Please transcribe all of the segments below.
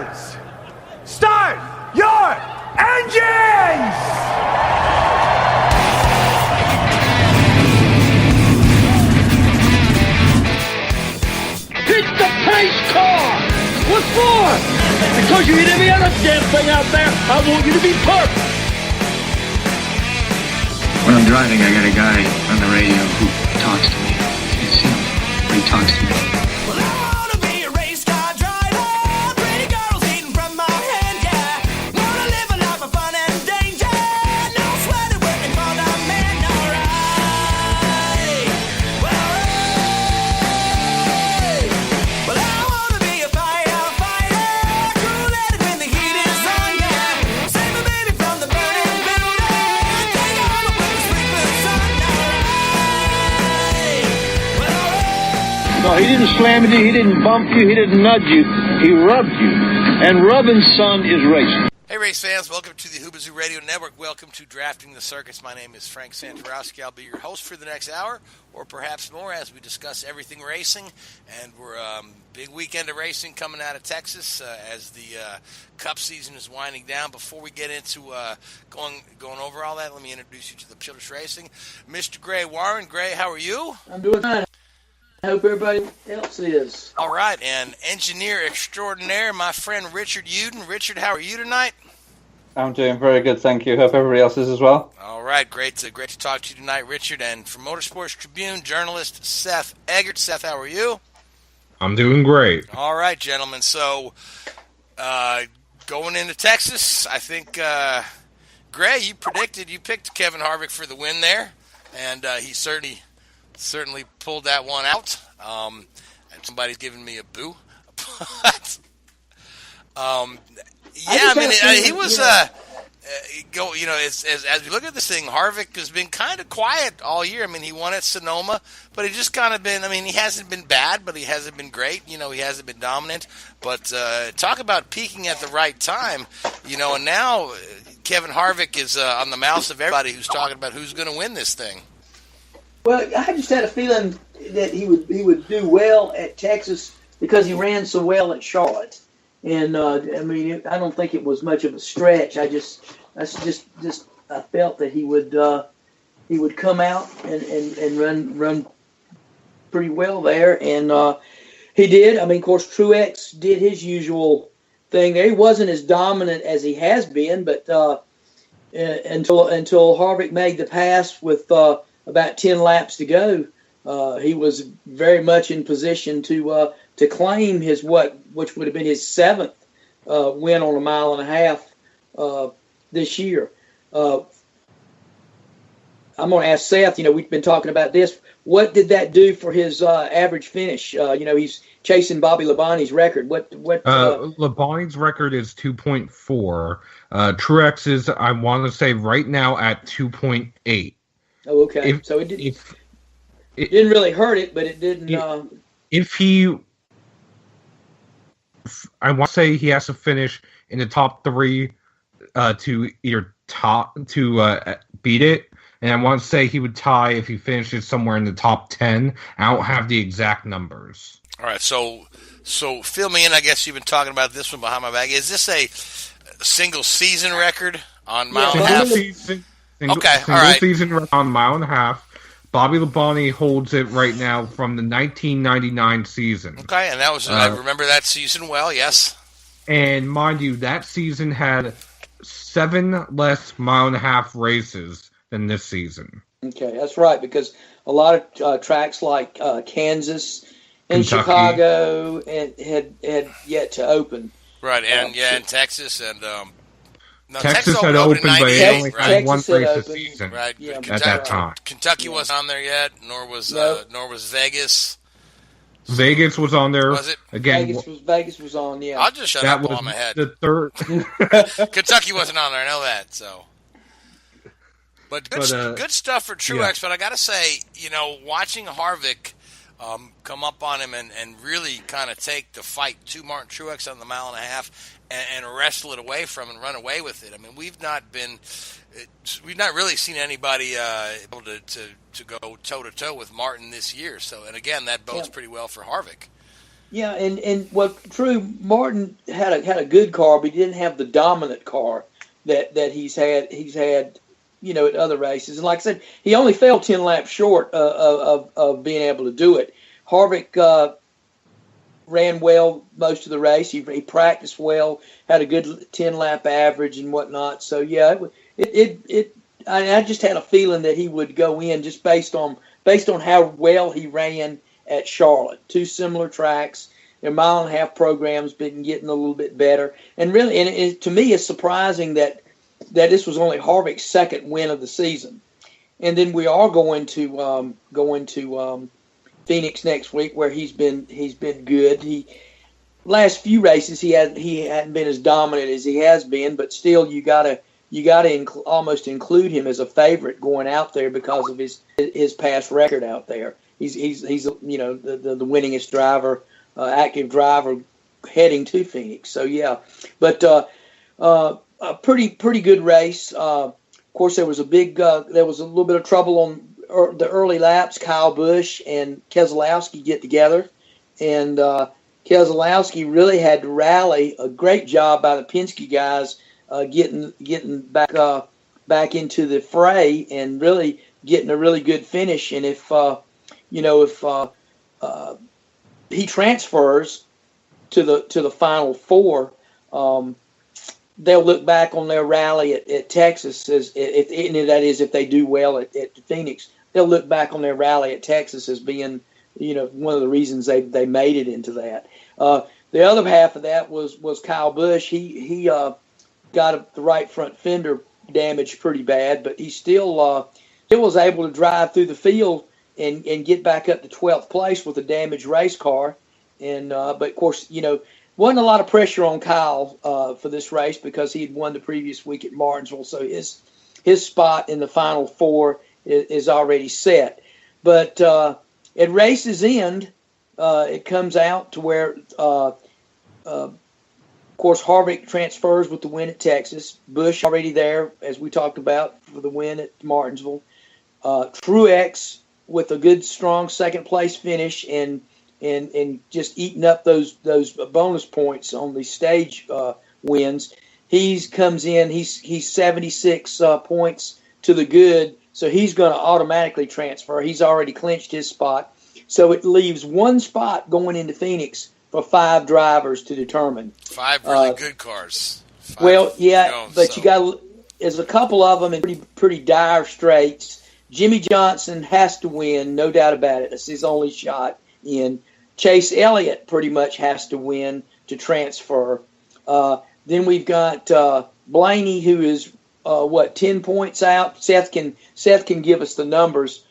Drivers, start your engines! Hit the pace car! What for? Because you hit every other damn thing out there, I want you to be perfect! When I'm driving, I got a guy on the radio who talks to me. It's him. He talks to me. Well, I wanna be a race car driver. Pretty girls eating from my hand, yeah. Wanna live a life of fun and danger. No sweater working for the man, alright. Well, I wanna be a firefighter. Cool-headed when the heat is on, yeah. Save a baby from the burning building. Take all the way to sleepless sun, alright. No, he didn't slam you, he didn't bump you, he didn't nudge you, he rubbed you. And rubbing, son, is racing. Hey, race fans, welcome to the Whoobazoo Radio Network. Welcome to Drafting the Circus. My name is Frank Santoroski. I'll be your host for the next hour, or perhaps more, as we discuss everything racing. And we're big weekend of racing coming out of Texas as the Cup season is winding down. Before we get into going over all that, let me introduce you to the Children's Racing. Mr. Gray Warren. Gray, how are you? I'm doing fine. I hope everybody else is. All right, and engineer extraordinaire, my friend Richard Youden. Richard, how are you tonight? I'm doing very good, thank you. Hope everybody else is as well. All right, great to talk to you tonight, Richard. And from Motorsports Tribune, journalist Seth Eggert. Seth, how are you? I'm doing great. All right, gentlemen. So, going into Texas, I think, Gray, you picked Kevin Harvick for the win there, and he certainly pulled that one out. And somebody's giving me a boo. But, yeah, I mean, he was as we look at this thing, Harvick has been kind of quiet all year. I mean, he won at Sonoma, but he just kind of been. I mean, he hasn't been bad, but he hasn't been great. He hasn't been dominant. But talk about peaking at the right time. And now Kevin Harvick is on the mouths of everybody who's talking about who's going to win this thing. Well, I just had a feeling that he would do well at Texas because he ran so well at Charlotte. And I mean, I don't think it was much of a stretch. I felt that he would come out and run pretty well there, and he did. I mean, of course, Truex did his usual thing there. He wasn't as dominant as he has been, but until Harvick made the pass with about 10 laps to go, he was very much in position to claim which would have been his seventh win on a mile and a half this year. I'm going to ask Seth. We've been talking about this. What did that do for his average finish? He's chasing Bobby Labonte's record. Labonte's record is 2.4. Truex is, I want to say, right now at 2.8. Oh, okay. So it didn't really hurt it, but it didn't. I want to say he has to finish in the top 3 to beat it, and I want to say he would tie if he finishes somewhere in the top 10. I don't have the exact numbers. All right, so fill me in. I guess you've been talking about this one behind my back. Is this a single season record on mile and a half? Single season record on mile and a half. Bobby Labonte holds it right now from the 1999 season. Okay, and that was I remember that season well, yes. And mind you, that season had 7 less mile and a half races than this season. Okay, that's right, because a lot of tracks like Kansas and Kentucky. Chicago had yet to open. Right, and and Texas and Texas had opened, but it only had one race a season. Right, yeah, at that time. Kentucky wasn't on there yet, nor was Vegas. Vegas was on there. Was it? Again, Vegas was on, yeah. I'll just shut up while I'm ahead. The third. Kentucky wasn't on there, I know that. So, but good stuff for Truex. Yeah. But I got to say, watching Harvick come up on him and really kind of take the fight to Martin Truex on the mile and a half and wrestle it away from and run away with it. I mean, we've not really seen anybody able to go toe to toe with Martin this year. So, and again, that bodes pretty well for Harvick. Yeah, and what true, Martin had a good car, but he didn't have the dominant car that he's had, at other races. And like I said, he only fell 10 laps short of being able to do it. Harvick ran well most of the race. He practiced well, had a good 10-lap average and whatnot. So yeah, I just had a feeling that he would go in just based on how well he ran at Charlotte. Two similar tracks. Their mile-and-a-half program's been getting a little bit better. And really, to me, it's surprising that this was only Harvick's second win of the season. And then we are going to Phoenix next week, where he's been good. Last few races he hadn't been as dominant as he has been, but still you gotta almost include him as a favorite going out there because of his past record out there. He's the winningest driver, active driver heading to Phoenix. So yeah, but a pretty good race. Of course, there was a little bit of trouble on the early laps. Kyle Busch and Keselowski get together, and Keselowski really had to rally. A great job by the Penske guys getting back into the fray and really getting a really good finish. And if he transfers to the final four, they'll look back on their rally at Texas if they do well at Phoenix. They'll look back on their rally at Texas as being, one of the reasons they made it into that. The other half of that was Kyle Busch. He got the right front fender damaged pretty bad, but he still was able to drive through the field and get back up to 12th place with a damaged race car. And but of course, wasn't a lot of pressure on Kyle for this race because he had won the previous week at Martinsville, so his spot in the final four is already set. But at race's end, it comes out to where, of course, Harvick transfers with the win at Texas. Busch already there, as we talked about, for the win at Martinsville. Truex with a good, strong second-place finish and just eating up those bonus points on the stage wins. He comes in. He's 76 points to the good, so he's going to automatically transfer. He's already clinched his spot, so it leaves one spot going into Phoenix for 5 drivers to determine. 5 really good cars. You got there's a couple of them in pretty dire straits. Jimmy Johnson has to win, no doubt about it. It's his only shot in. Chase Elliott pretty much has to win to transfer. Then we've got Blaney, who is 10 points out. Seth can give us the numbers.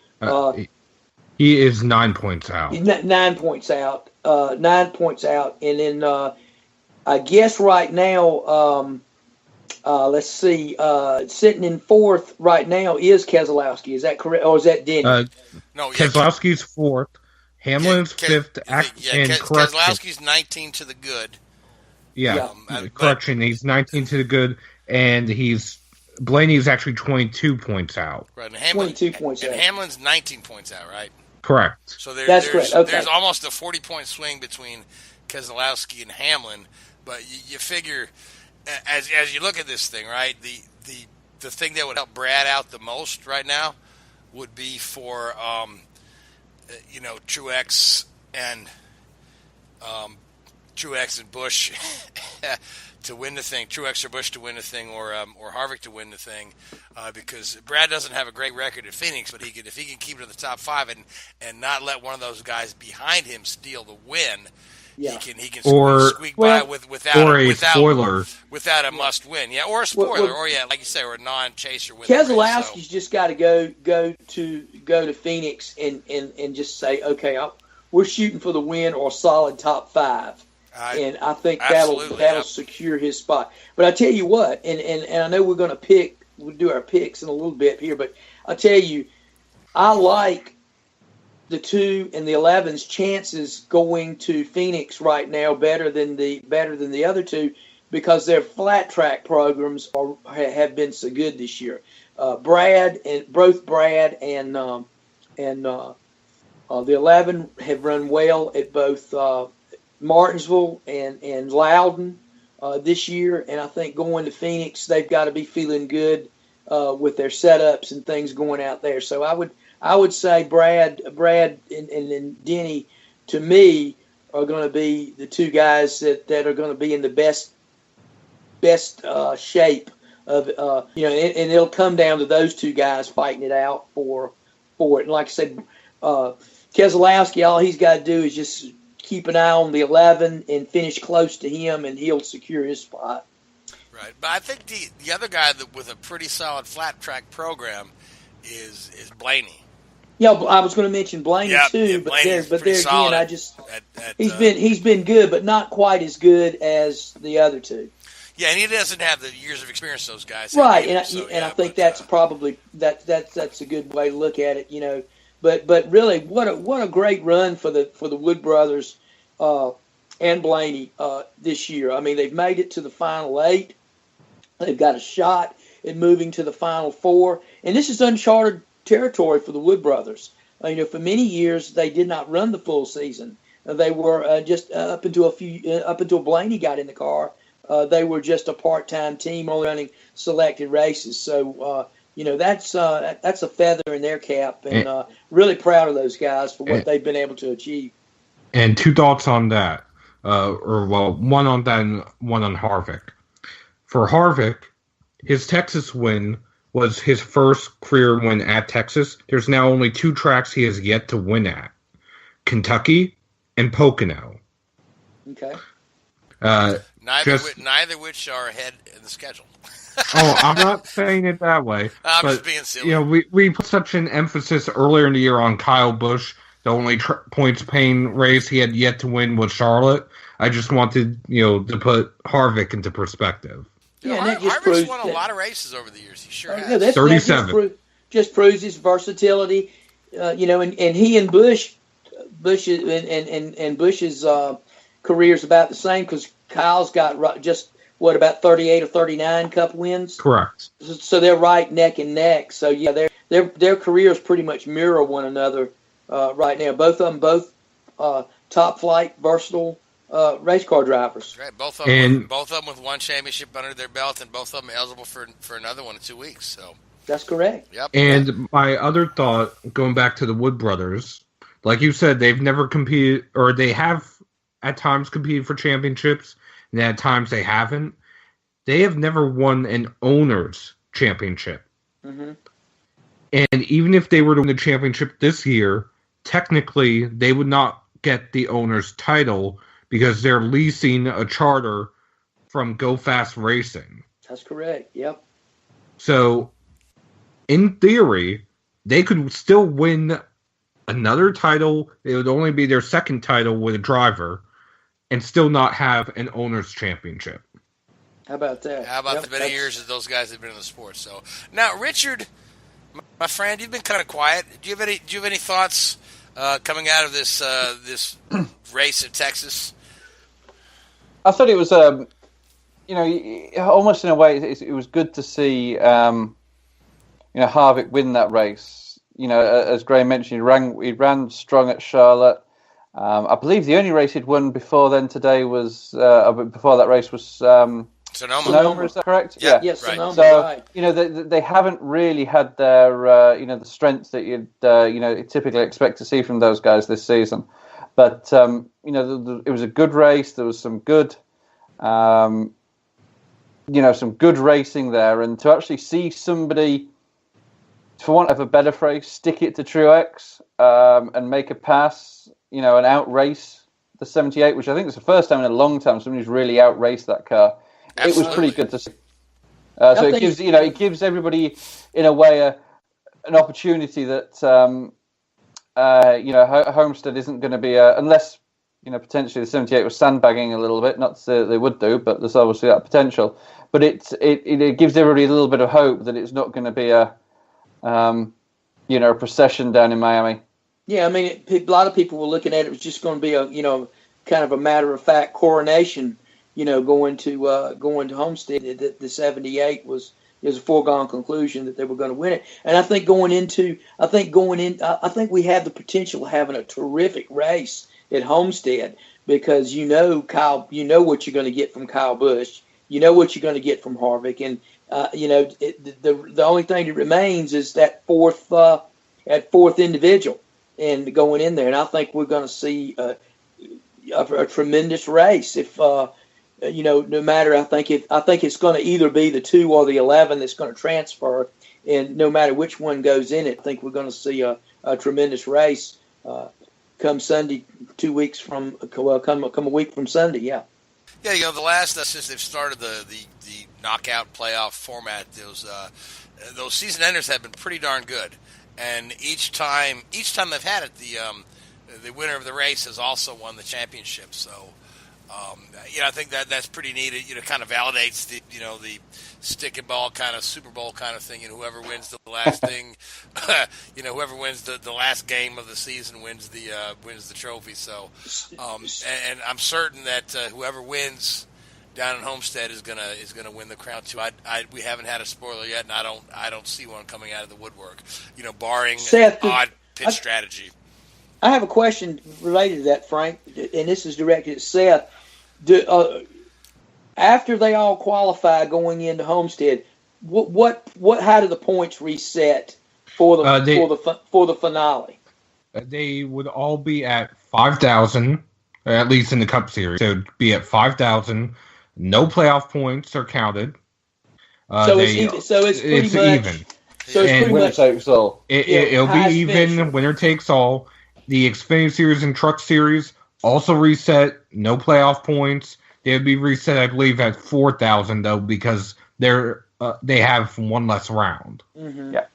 He is 9 points out. He's 9 points out. 9 points out, and then I guess right now, let's see, sitting in 4th right now is Keselowski. Is that correct, or is that Denny? No, Keselowski's 4th. Hamlin's 5th. Keselowski's 19 to the good. Yeah, correction. He's 19 to the good, and Blaney's actually 22 points out. Right, and 22 points out. And Hamlin's 19 points out, right? Correct. So that's correct. Okay. There's almost a 40-point swing between Keselowski and Hamlin, but you figure as you look at this thing, right? The thing that would help Brad out the most right now would be for Truex and Busch to win the thing, Truex or Busch to win the thing, or Harvick to win the thing, because Brad doesn't have a great record at Phoenix, but if he can keep it in the top 5 and not let one of those guys behind him steal the win, he can squeak by without a must win, or a spoiler, like you say, or a non-chaser. Keselowski's just got to go to Phoenix and just say, okay, we're shooting for the win or solid top 5. And I think that'll secure his spot. But I tell you what, and I know we'll do our picks in a little bit here, but I tell you, I like the 2 and the 11's chances going to Phoenix right now better than the other 2 because their flat track programs have been so good this year. Brad and the 11 have run well at both Martinsville and Loudon this year, and I think going to Phoenix, they've got to be feeling good with their setups and things going out there. So I would say Brad and Denny, to me, are going to be the two guys that are going to be in the best shape of and it'll come down to those two guys fighting it out for it. And like I said, Keselowski, all he's got to do is just keep an eye on the 11 and finish close to him, and he'll secure his spot. Right, but I think the other guy that with a pretty solid flat track program is Blaney. Yeah, I was going to mention Blaney too, but there again, I just he's been good, but not quite as good as the other two. Yeah, and he doesn't have the years of experience those guys have. Right, and I think that's probably that's a good way to look at it, But really, what a great run for the Wood brothers and Blaney this year. I mean, they've made it to the final 8. They've got a shot at moving to the final 4, and this is uncharted territory for the Wood brothers. For many years they did not run the full season. They were just up until Blaney got in the car. They were just a part-time team, only running selected races. So that's a feather in their cap, and really proud of those guys for what they've been able to achieve. And 2 thoughts on that, one on that and one on Harvick. For Harvick, his Texas win was his first career win at Texas. There's now only 2 tracks he has yet to win at: Kentucky and Pocono. Okay. Neither which are ahead in the schedule. I'm not saying it that way. I'm but, just being silly. We put such an emphasis earlier in the year on Kyle Busch. The only points-paying race he had yet to win was Charlotte. I just wanted, to put Harvick into perspective. Harvick's won a lot of races over the years. He sure has. Yeah, 37. Just proves his versatility. And he and Busch's career is about the same, because Kyle's got just about 38 or 39 Cup wins. Correct. So they're right neck and neck. So yeah, their careers pretty much mirror one another right now. Both of them, top flight, versatile race car drivers. Right. Both of them with one championship under their belt, and both of them eligible for another one in 2 weeks. So that's correct. Yep. And my other thought, going back to the Wood brothers, like you said, they've never competed, or they have at times competed for championships, and at times they haven't. They have never won an owner's championship. Mm-hmm. And even if they were to win the championship this year, technically they would not get the owner's title because they're leasing a charter from Go Fast Racing. That's correct, yep. So, in theory, they could still win another title. It would only be their second title with a driver, and still not have an owner's championship. How about that? How about the many years that those guys have been in the sport? So now, Richard, my friend, you've been kind of quiet. Do you have any thoughts coming out of this race at Texas? I thought it was, almost in a way, it was good to see, Harvick win that race. As Graham mentioned, he ran strong at Charlotte. I believe the only race he'd won before then today was before that race was Sonoma. Is that correct? Yeah. Yes, right. Sonoma. So right. They haven't really had their the strength that you'd typically expect to see from those guys this season. But it was a good race. There was some good some good racing there, and to actually see somebody, for want of a better phrase, stick it to Truex and make a pass, and outrace the 78, which I think is the first time in a long time somebody's really outraced that car. Absolutely. It was pretty good to see. So it gives everybody, in a way, an opportunity that Homestead isn't going to be unless potentially the 78 was sandbagging a little bit. Not to say that they would do, but there's obviously that potential. But it gives everybody a little bit of hope that it's not going to be a procession down in Miami. Yeah, I mean, a lot of people were looking at it was just going to be a kind of a matter of fact coronation. Going to Homestead. The 78 was a foregone conclusion that they were going to win it. And I think we have the potential of having a terrific race at Homestead. because Kyle, what you're going to get from Kyle Busch, what you're going to get from Harvick, and the only thing that remains is that fourth individual and going in there, and I think we're going to see a tremendous race. If no matter, I think it's going to either be the 2 or the 11 that's going to transfer, and no matter which one goes in it, I think we're going to see a tremendous race come Sunday, 2 weeks from come a week from Sunday. Yeah. Yeah, the last since they've started the knockout playoff format, those season enders have been pretty darn good, and each time they've had it, the winner of the race has also won the championship. So, I think that's pretty neat. It kind of validates the the stick and ball kind of Super Bowl kind of thing. Whoever wins the last thing, whoever wins the last game of the season wins the trophy. So, and I'm certain that whoever wins down in Homestead is gonna win the crown too. We haven't had a spoiler yet, and I don't see one coming out of the woodwork. Barring Seth, odd pitch strategy. I have a question related to that, Frank, and this is directed at Seth. After they all qualify going into Homestead, how do the points reset for the finale? They would all be at 5,000, at least in the Cup Series. So it'd be at 5,000. No playoff points are counted. It's pretty much even. So it's pretty winner much takes all. It'll be even. Finisher. Winner takes all. The Xfinity Series and Truck Series also reset. No playoff points. They would be reset, I believe, at 4,000 though, because they have one less round. Mm-hmm. Yeah.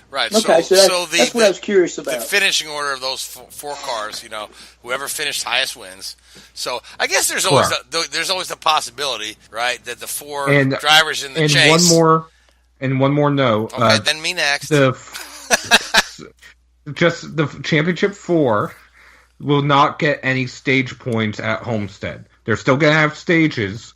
Right. Okay, so that's what I was curious about. The finishing order of those four cars, whoever finished highest wins. So I guess there's always the possibility, right, that the four drivers in the chase. One more note. Okay, then me next. Just the championship 4 will not get any stage points at Homestead. They're still going to have stages,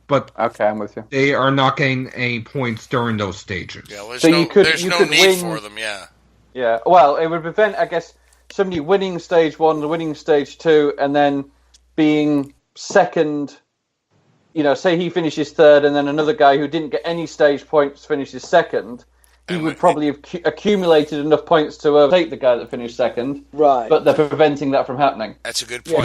but okay, I'm with you. They are not getting any points during those stages. Yeah, well, so you could need win, for them. Yeah. Yeah. Well, it would prevent, I guess, somebody winning stage 1, winning stage 2, and then being second. Say he finishes third, and then another guy who didn't get any stage points finishes second. He would probably have accumulated enough points to overtake the guy that finised second. Right. But they're preventing that from happening. That's a good point.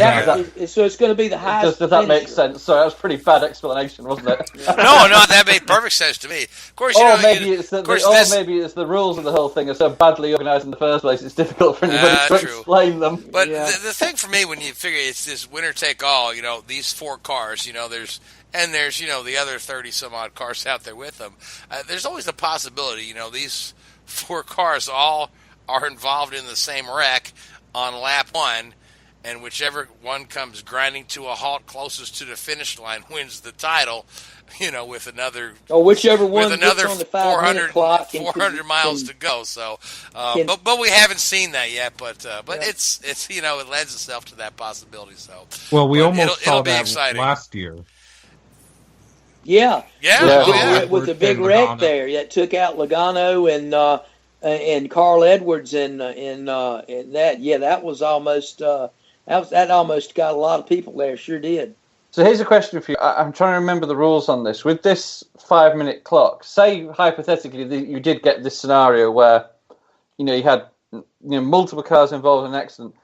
So it's going to be the highest. Does that make sense? Sorry, that was a pretty bad explanation, wasn't it? No, that made perfect sense to me. Of course, maybe it's the rules of the whole thing are so badly organised in the first place. It's difficult for anybody to explain them. But the thing for me, when you figure it's this winner take all, these 4 cars, there's the other 30 some odd cars out there with them. There's always the possibility, these 4 cars all are involved in the same wreck on lap 1, and whichever one comes grinding to a halt closest to the finish line wins the title. With another whichever one with another on the 400 clock 400 miles to go. So, but we haven't seen that yet. But it's it lends itself to that possibility. So, well, we almost saw it'll be that exciting. last year. Yeah. With the big wreck Logano. there that took out Logano and Carl Edwards and that. Yeah, that was almost that almost got a lot of people there. Sure did. So here's a question for you. I'm trying to remember the rules on this. With this 5-minute clock, say hypothetically that you did get this scenario where you had multiple cars involved in an accident,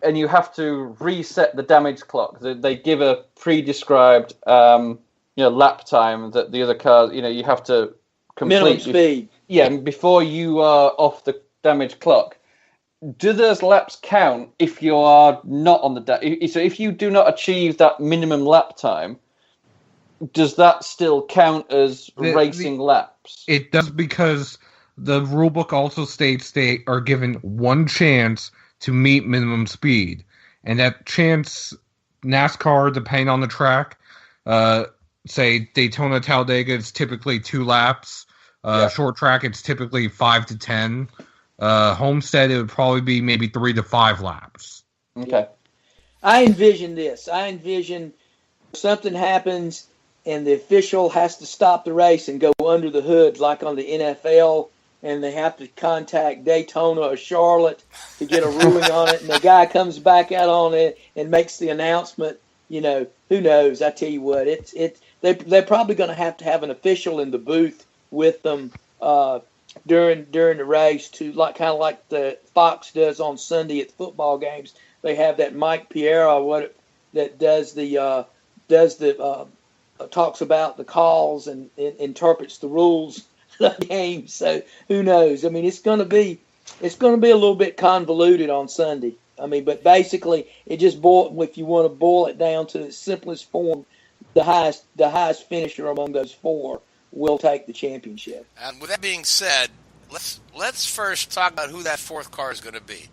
and you have to reset the damage clock. They give a pre-described lap time that the other cars, you have to complete. Minimum speed. Yeah, before you are off the damage clock. Do those laps count if you are not on the so if you do not achieve that minimum lap time, does that still count as racing laps? It does, because the rulebook also states they are given one chance to meet minimum speed, and that chance, NASCAR, depending on the track, say Daytona, Talladega, it's typically 2 laps. Short track, it's typically 5 to 10. Homestead, it would probably be maybe 3 to 5 laps. Okay. I envision this. Something happens and the official has to stop the race and go under the hood, like on the NFL and they have to contact Daytona or Charlotte to get a ruling on it, and the guy comes back out on it and makes the announcement. Who knows? I tell you what, they're probably going to have an official in the booth with them during the race, to kind of like the Fox does on Sunday at football games. They have that Mike Piera that talks about the calls and interprets the rules of the game. So who knows? I mean, it's going to be a little bit convoluted on Sunday. I mean, but basically, it just if you want to boil it down to its simplest form, the highest finisher among those four will take the championship. And with that being said, let's first talk about who that fourth car is going to be.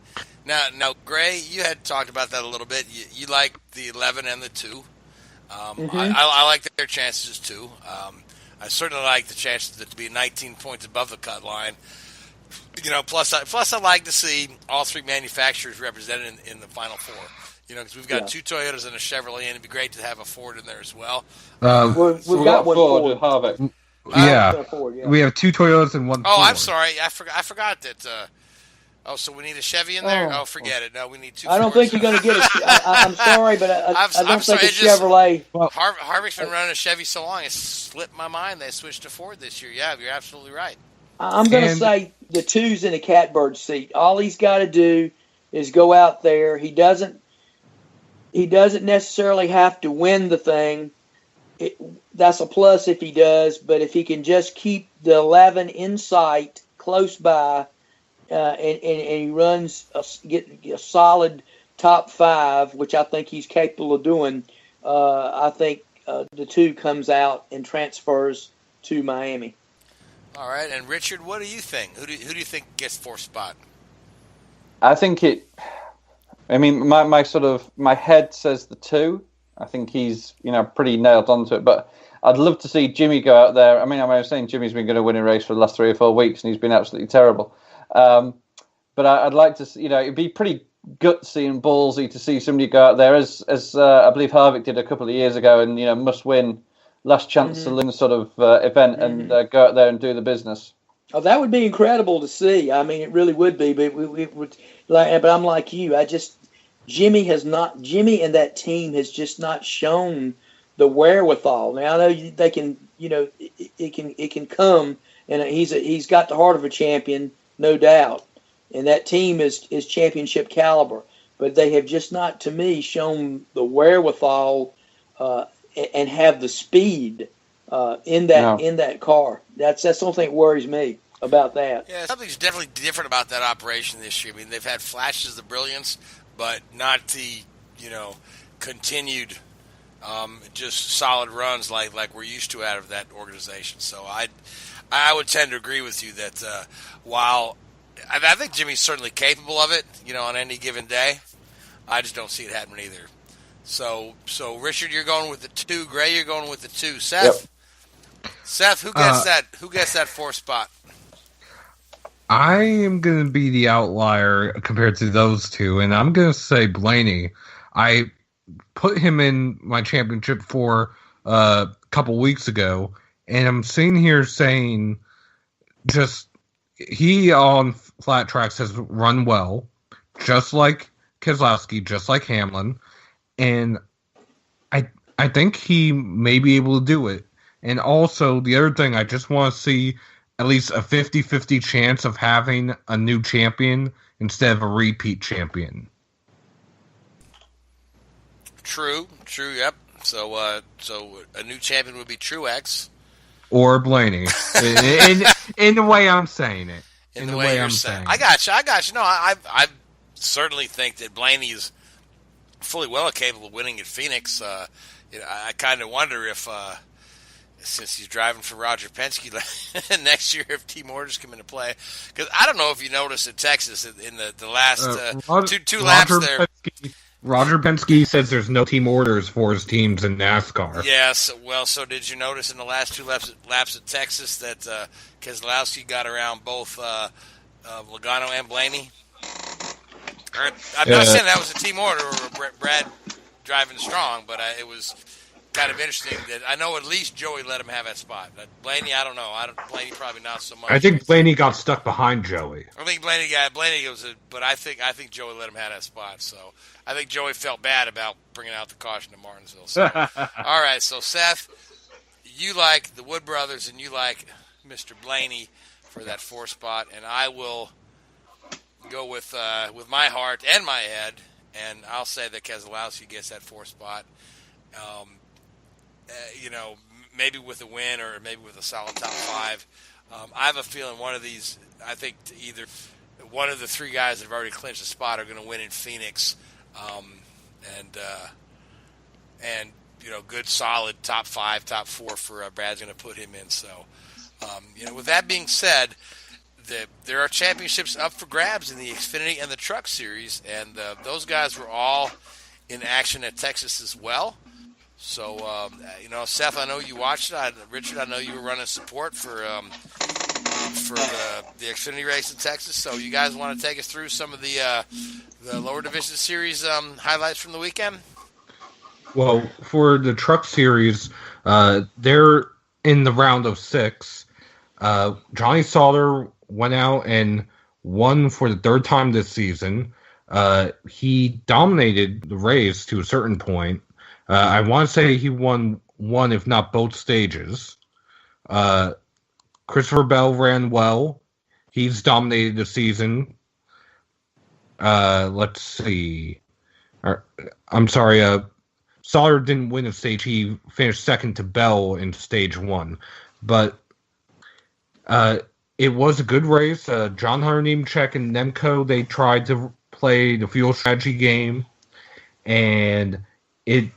Now, Gray, you had talked about that a little bit. You like the 11 and the 2. I like their chances too. I certainly like the chances to be 19 points above the cut line. Plus I like to see all three manufacturers represented in the Final Four. Because we've got 2 Toyotas and a Chevrolet, and it'd be great to have a Ford in there as well. We've got one Ford. Harvick. We have 2 Toyotas and 1 Ford. Oh, I'm sorry. I forgot that. So we need a Chevy in there? Oh, forget it. No, we need 2 Fords. I don't think you're going to get I'm sorry, but I don't think a Chevrolet. Harvick's been running a Chevy so long, it slipped my mind they switched to Ford this year. Yeah, you're absolutely right. I'm going to say the 2's in a catbird seat. All he's got to do is go out there. He doesn't necessarily have to win the thing. That's a plus if he does, but if he can just keep the 11 in sight, close by, and he runs get a solid top 5, which I think he's capable of doing, I think the 2 comes out and transfers to Miami. All right, and Richard, what do you think? Who do you think gets 4th spot? I think my head says the 2. I think he's pretty nailed onto it, but I'd love to see Jimmy go out there. I was saying Jimmy's been going to win a race for the last 3 or 4 weeks, and he's been absolutely terrible. But I'd like to see, it'd be pretty gutsy and ballsy to see somebody go out there, as I believe Harvick did a couple of years ago, and must win, last chance to win sort of event, and go out there and do the business. Oh, that would be incredible to see. I mean, it really would be. But but I'm like you. Jimmy and that team has just not shown the wherewithal. Now I know they can. It can come, and he's got the heart of a champion, no doubt. And that team is championship caliber. But they have just not, to me, shown the wherewithal and have the speed in that car. That's the only thing that worries me about that. Yeah, something's definitely different about that operation this year. I mean, they've had flashes of brilliance, but not the continued just solid runs like we're used to out of that organization. So I would tend to agree with you that while I think Jimmy's certainly capable of it, on any given day, I just don't see it happening either. So Richard, you're going with the 2. Gray, you're going with the 2. Seth, Yep. Seth, who gets that? Who gets that 4th spot? I am going to be the outlier compared to those 2, and I'm going to say Blaney. I put him in my championship for a couple weeks ago, and I'm sitting here saying just he on flat tracks has run well, just like Keselowski, just like Hamlin, and I think he may be able to do it. And also, the other thing, I just want to see at least a 50-50 chance of having a new champion instead of a repeat champion. True, yep. So a new champion would be Truex. Or Blaney. in the way I'm saying it. In the way you're saying it. I got you. No, I certainly think that Blaney is fully well capable of winning at Phoenix. I kind of wonder if, since he's driving for Roger Penske next year, if team orders come into play. Because I don't know if you noticed in Texas in the last two laps there. Roger Penske says there's no team orders for his teams in NASCAR. Yes. Well, so did you notice in the last 2 laps at Texas that Keselowski got around both Logano and Blaney? I'm not saying that was a team order or Brad driving strong, but it was kind of interesting that I know at least Joey let him have that spot. Blaney, I don't know. Blaney probably not so much. I think Blaney got stuck behind Joey. I think Blaney was but I think Joey let him have that spot. So I think Joey felt bad about bringing out the caution to Martinsville. So, all right, so Seth, you like the Wood Brothers and you like Mr. Blaney for that 4 spot, and I will go with my heart and my head, and I'll say that Keselowski gets that 4 spot. Maybe with a win or maybe with a solid top 5. I have a feeling one of these, I think either one of the 3 guys that have already clinched a spot are going to win in Phoenix. Good solid top 5, top 4 for Brad's going to put him in. So, with that being said, there are championships up for grabs in the Xfinity and the Truck Series, and those guys were all in action at Texas as well. So, Seth, I know you watched it. Richard, I know you were running support for the Xfinity race in Texas. So, you guys want to take us through some of the lower division series highlights from the weekend? Well, for the Truck Series, they're in the round of 6. Johnny Sauter went out and won for the 3rd time this season. He dominated the race to a certain point. I want to say he won one, if not both stages. Christopher Bell ran well. He's dominated the season. Let's see. I'm sorry. Sauter didn't win a stage. He finished second to Bell in stage 1. But it was a good race. John Hunter Nemechek and Nemco, they tried to play the fuel strategy game, and it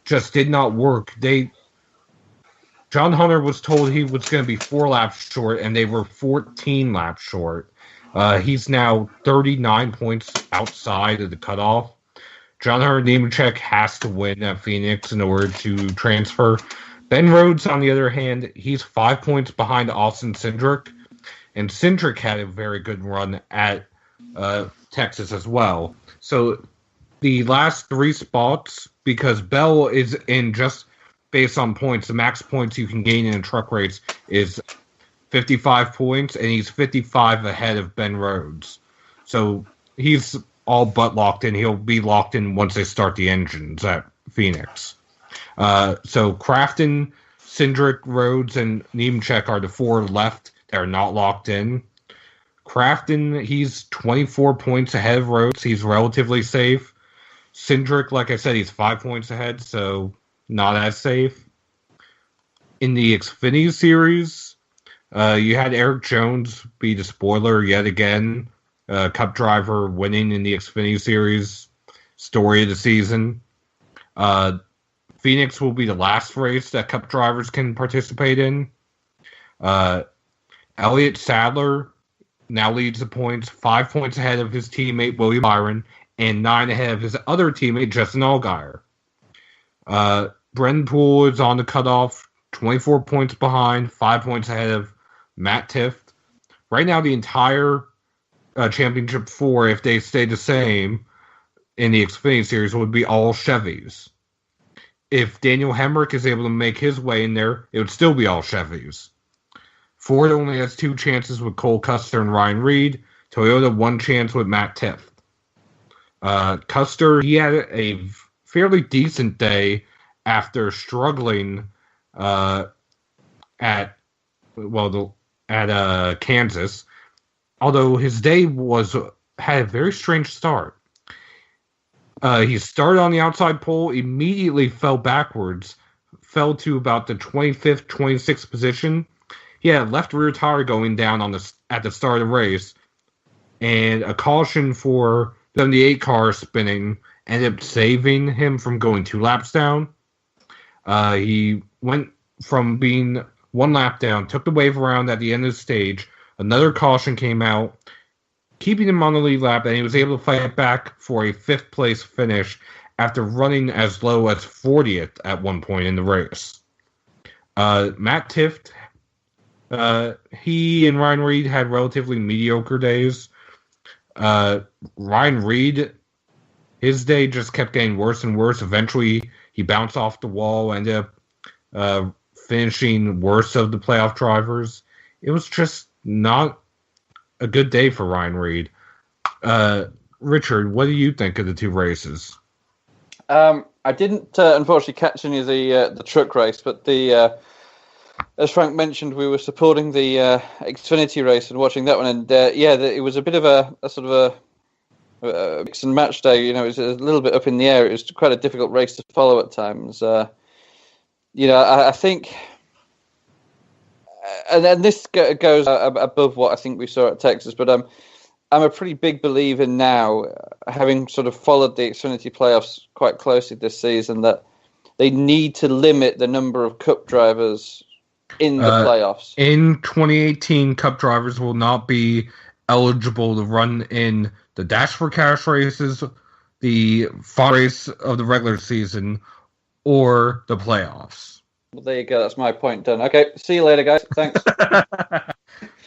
just did not work. John Hunter was told he was going to be 4 laps short, and they were 14 laps short. He's now 39 points outside of the cutoff. John Hunter Nemechek has to win at Phoenix in order to transfer. Ben Rhodes, on the other hand, he's 5 points behind Austin Cindric, and Cindric had a very good run at Texas as well. So the last 3 spots, because Bell is in just based on points, the max points you can gain in a truck race is 55 points, and he's 55 ahead of Ben Rhodes. So he's all but locked in. He'll be locked in once they start the engines at Phoenix. So Crafton, Cindric, Rhodes, and Nemechek are the 4 left that are not locked in. Crafton, he's 24 points ahead of Rhodes. He's relatively safe. Cindric, like I said, he's 5 points ahead, so not as safe. In the Xfinity Series, you had Eric Jones be the spoiler yet again. Cup driver winning in the Xfinity Series. Story of the season. Phoenix will be the last race that Cup drivers can participate in. Elliott Sadler now leads the points, 5 points ahead of his teammate William Byron, and 9 ahead of his other teammate Justin Allgaier. Brendan Poole is on the cutoff, 24 points behind, 5 points ahead of Matt Tifft. Right now, the entire Championship 4, if they stay the same in the Xfinity Series, would be all Chevys. If Daniel Hemrick is able to make his way in there, it would still be all Chevys. Ford only has 2 chances with Cole Custer and Ryan Reed. Toyota 1 chance with Matt Tifft. Custer, he had a fairly decent day after struggling at Kansas. Although his day had a very strange start. He started on the outside pole, immediately fell backwards, fell to about the 25th, 26th position. He had a left rear tire going down at the start of the race, and a caution for the 78 car spinning ended up saving him from going 2 laps down. He went from being 1 lap down, took the wave around at the end of the stage. Another caution came out, keeping him on the lead lap, and he was able to fight back for a 5th place finish after running as low as 40th at one point in the race. Matt Tifft, he and Ryan Reed had relatively mediocre days. Ryan Reed, his day just kept getting worse and worse. Eventually, He bounced off the wall, ended up finishing worst of the playoff drivers. It was just not a good day for Ryan Reed. Richard, what do you think of the two races? I didn't unfortunately catch any of the truck race, but as Frank mentioned, we were supporting the Xfinity race and watching that one, and it was a bit of a sort of a mix and match day. You know, it was a little bit up in the air. It was quite a difficult race to follow at times. I think, and then this goes above what I think we saw at Texas, but I'm a pretty big believer now, having sort of followed the Xfinity playoffs quite closely this season, that they need to limit the number of Cup drivers in the playoffs. In 2018, Cup drivers will not be eligible to run in the Dash for Cash races, the final race of the regular season, or the playoffs. Well, there you go. That's my point done. Okay, see you later, guys. Thanks.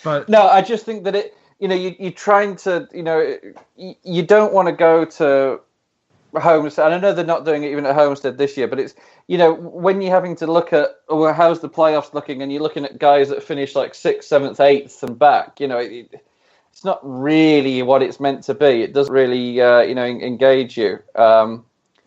But no, I just think that you're trying to, you don't want to go to Homestead. And I know they're not doing it even at Homestead this year, but it's, when you're having to look at, how's the playoffs looking, and you're looking at guys that finish like 6th, 7th, 8th and back, it's not really what it's meant to be. It doesn't really, engage you.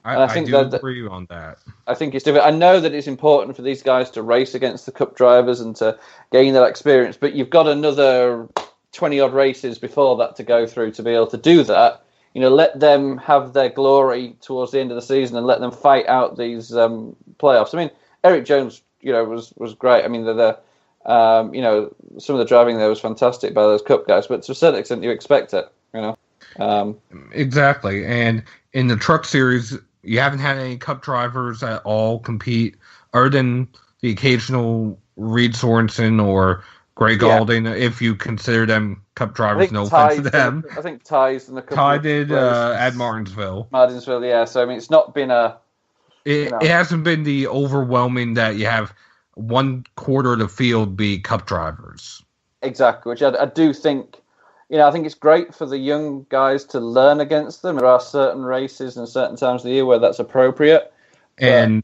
I think I do agree on that. I think it's different. I know that it's important for these guys to race against the Cup drivers and to gain that experience, but you've got another 20-odd races before that to go through to be able to do that. Let them have their glory towards the end of the season and let them fight out these playoffs. I mean, Eric Jones, was great. I mean, some of the driving there was fantastic by those Cup guys, but to a certain extent, you expect it, Exactly. And in the Truck Series, you haven't had any Cup drivers at all compete, other than the occasional Reed Sorensen or Greg Galding, if you consider them Cup drivers. No offense to them. I think Ty's in the Cup. Ty did at Martinsville. Yeah. So I mean, it's not been It hasn't been the overwhelming that you have 1/4 of the field be Cup drivers. Exactly, which I do think. I think it's great for the young guys to learn against them. There are certain races and certain times of the year where that's appropriate. And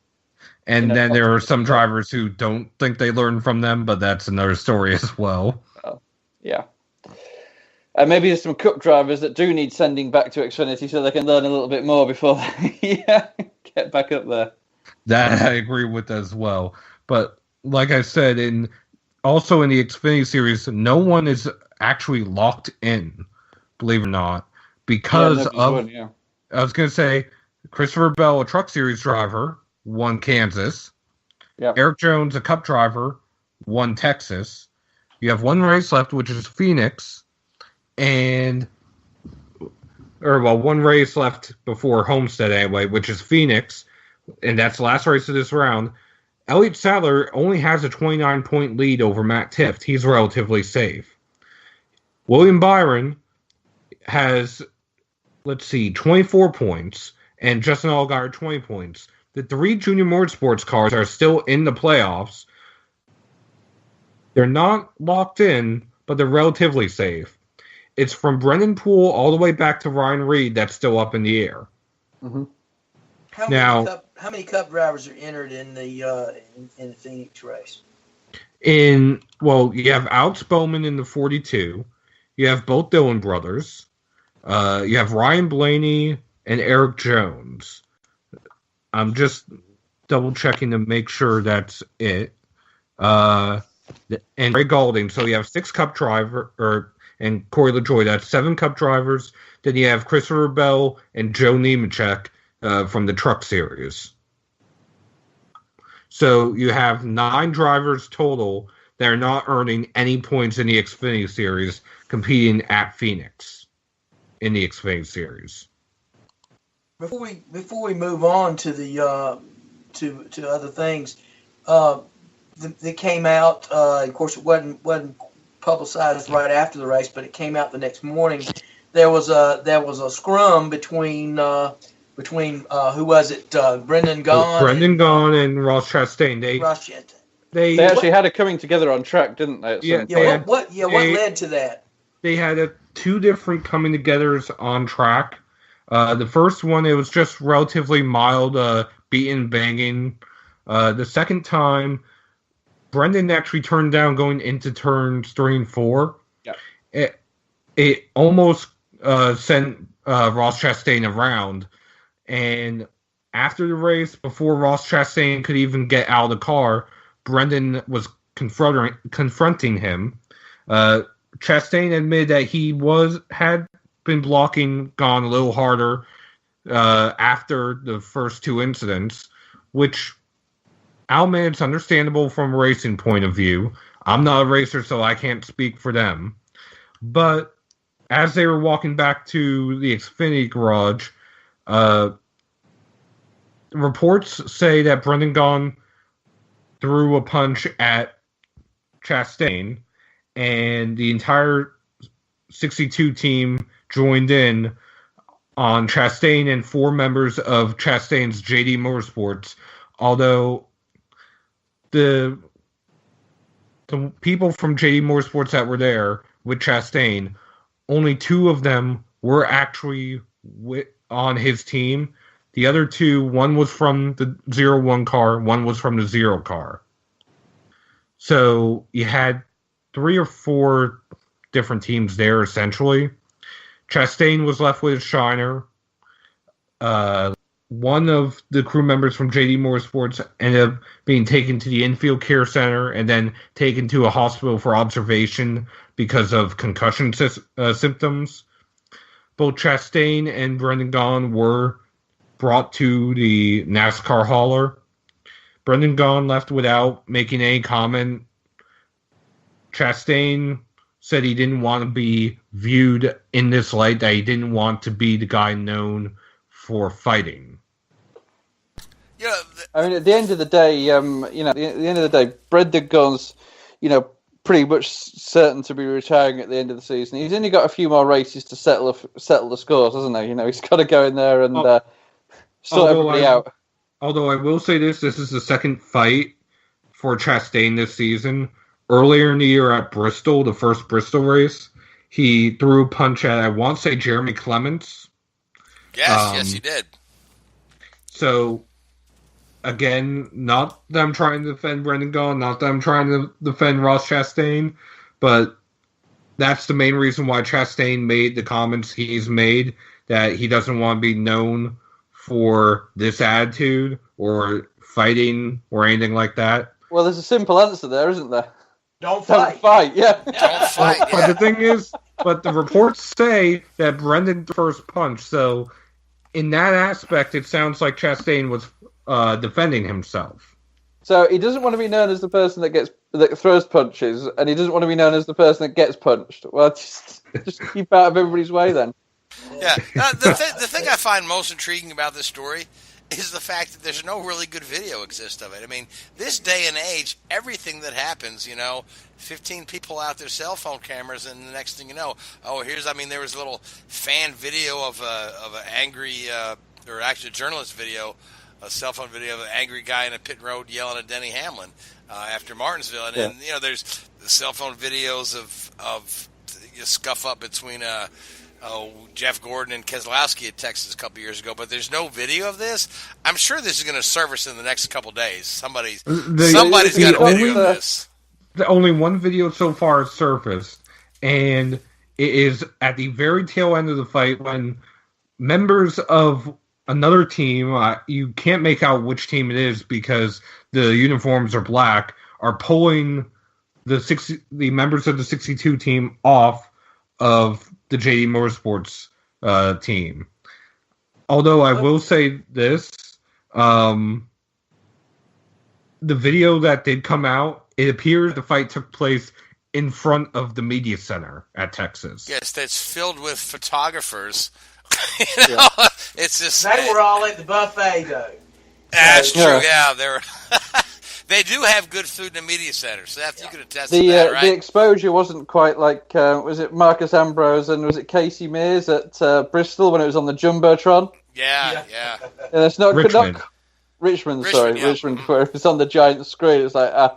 then there are some drivers who don't think they learn from them, but that's another story as well. Yeah. And maybe there's some Cup drivers that do need sending back to Xfinity so they can learn a little bit more before they get back up there. That I agree with as well. But like I said, also in the Xfinity Series, no one is actually locked in, believe it or not, because I was going to say, Christopher Bell, a Truck Series driver, won Kansas. Yep. Eric Jones, a Cup driver, won Texas. You have one race left, which is Phoenix, one race left before Homestead anyway, which is Phoenix, and that's the last race of this round. Elliott Sadler only has a 29-point lead over Matt Tifft. He's relatively safe. William Byron has, 24 points, and Justin Allgaier 20 points. The 3 Junior Motorsports cars are still in the playoffs. They're not locked in, but they're relatively safe. It's from Brendan Poole all the way back to Ryan Reed that's still up in the air. Mm-hmm. How many Cup drivers are entered in the Phoenix race? You have Alex Bowman in the 42. You have both Dillon brothers. You have Ryan Blaney and Eric Jones. I'm just double checking to make sure that's it. And Greg Galding. So you have 6 Cup driver, and Corey LaJoie. That's 7 Cup drivers. Then you have Christopher Bell and Joe Nemechek from the Truck Series. So you have 9 drivers total that are not earning any points in the Xfinity Series competing at Phoenix in the Xfinity Series. Before we move on to the to other things, that came out. Of course, it wasn't publicized right after the race, but it came out the next morning. There was a scrum between who was it? Brendan Gaughan. Brendan Gaughan and Ross Chastain. They actually had it coming together on track, didn't they? What led to that? They had 2 different coming togethers on track. The first one, it was just relatively mild beating, banging. The second time, Brendan actually turned down going into turns 3 and 4. Yeah. It almost sent Ross Chastain around. And after the race, before Ross Chastain could even get out of the car, Brendan was confronting him. Chastain admitted that he had been blocking Gon a little harder after the first 2 incidents, which I'll admit it's understandable from a racing point of view. I'm not a racer, so I can't speak for them. But as they were walking back to the Xfinity garage, reports say that Brendan Gaughan threw a punch at Chastain, and the entire 62 team joined in on Chastain and 4 members of Chastain's JD Motorsports, although the people from JD Motorsports that were there with Chastain, only 2 of them were actually on his team. The other 2, one was from the 01 car, one was from the 0 car. So you had 3 or 4 different teams there, essentially. Chastain was left with a shiner. One of the crew members from JD Motorsports ended up being taken to the infield care center and then taken to a hospital for observation because of concussion symptoms. Both Chastain and Brendan Gaughan were brought to the NASCAR hauler. Brendan Gaughan left without making any comment. Chastain said he didn't want to be viewed in this light, that he didn't want to be the guy known for fighting. Yeah, I mean, at the end of the day, Brendan Gaughan's, pretty much certain to be retiring at the end of the season. He's only got a few more races to settle the scores, hasn't he? He's got to go in there and sort everybody out. Although I will say this is the second fight for Chastain this season. Earlier in the year at Bristol, the first Bristol race, he threw a punch at, I want to say, Jeremy Clements. Yes, he did. So, again, not that I'm trying to defend Brendan Gaughan, not that I'm trying to defend Ross Chastain, but that's the main reason why Chastain made the comments he's made, that he doesn't want to be known for this attitude or fighting or anything like that. Well, there's a simple answer there, isn't there? Don't fight. Don't fight, yeah. Don't fight, yeah. But the thing is, the reports say that Brendan first punch, so in that aspect, it sounds like Chastain was defending himself. So he doesn't want to be known as the person that throws punches, and he doesn't want to be known as the person that gets punched. Well, just keep out of everybody's way then. Yeah. The thing I find most intriguing about this story is the fact that there's no really good video exists of it. I mean, this day and age, everything that happens, 15 people out their cell phone cameras, and the next thing you know, there was a little fan video of an angry, or actually a journalist video, a cell phone video of an angry guy in a pit road yelling at Denny Hamlin after Martinsville. And then, there's the cell phone videos of scuff up between Jeff Gordon and Keselowski at Texas a couple years ago, but there's no video of this. I'm sure this is going to surface in the next couple days. Somebody's got a video of this. Only one video so far has surfaced, and it is at the very tail end of the fight when members of another team, you can't make out which team it is because the uniforms are black, are pulling the members of the 62 team off of the JD Motorsports team. Although I will say this, the video that did come out, it appears the fight took place in front of the media center at Texas. Yes, that's filled with photographers. It's just They were all at the buffet, though. That's true. Yeah, they do have good food in the media center, so you could attest to that, right? The exposure wasn't quite like was it Marcus Ambrose and was it Casey Mears at Bristol when it was on the Jumbotron? Yeah. And it's not Richmond. Richmond, yeah. Richmond, where it was on the giant screen. It's like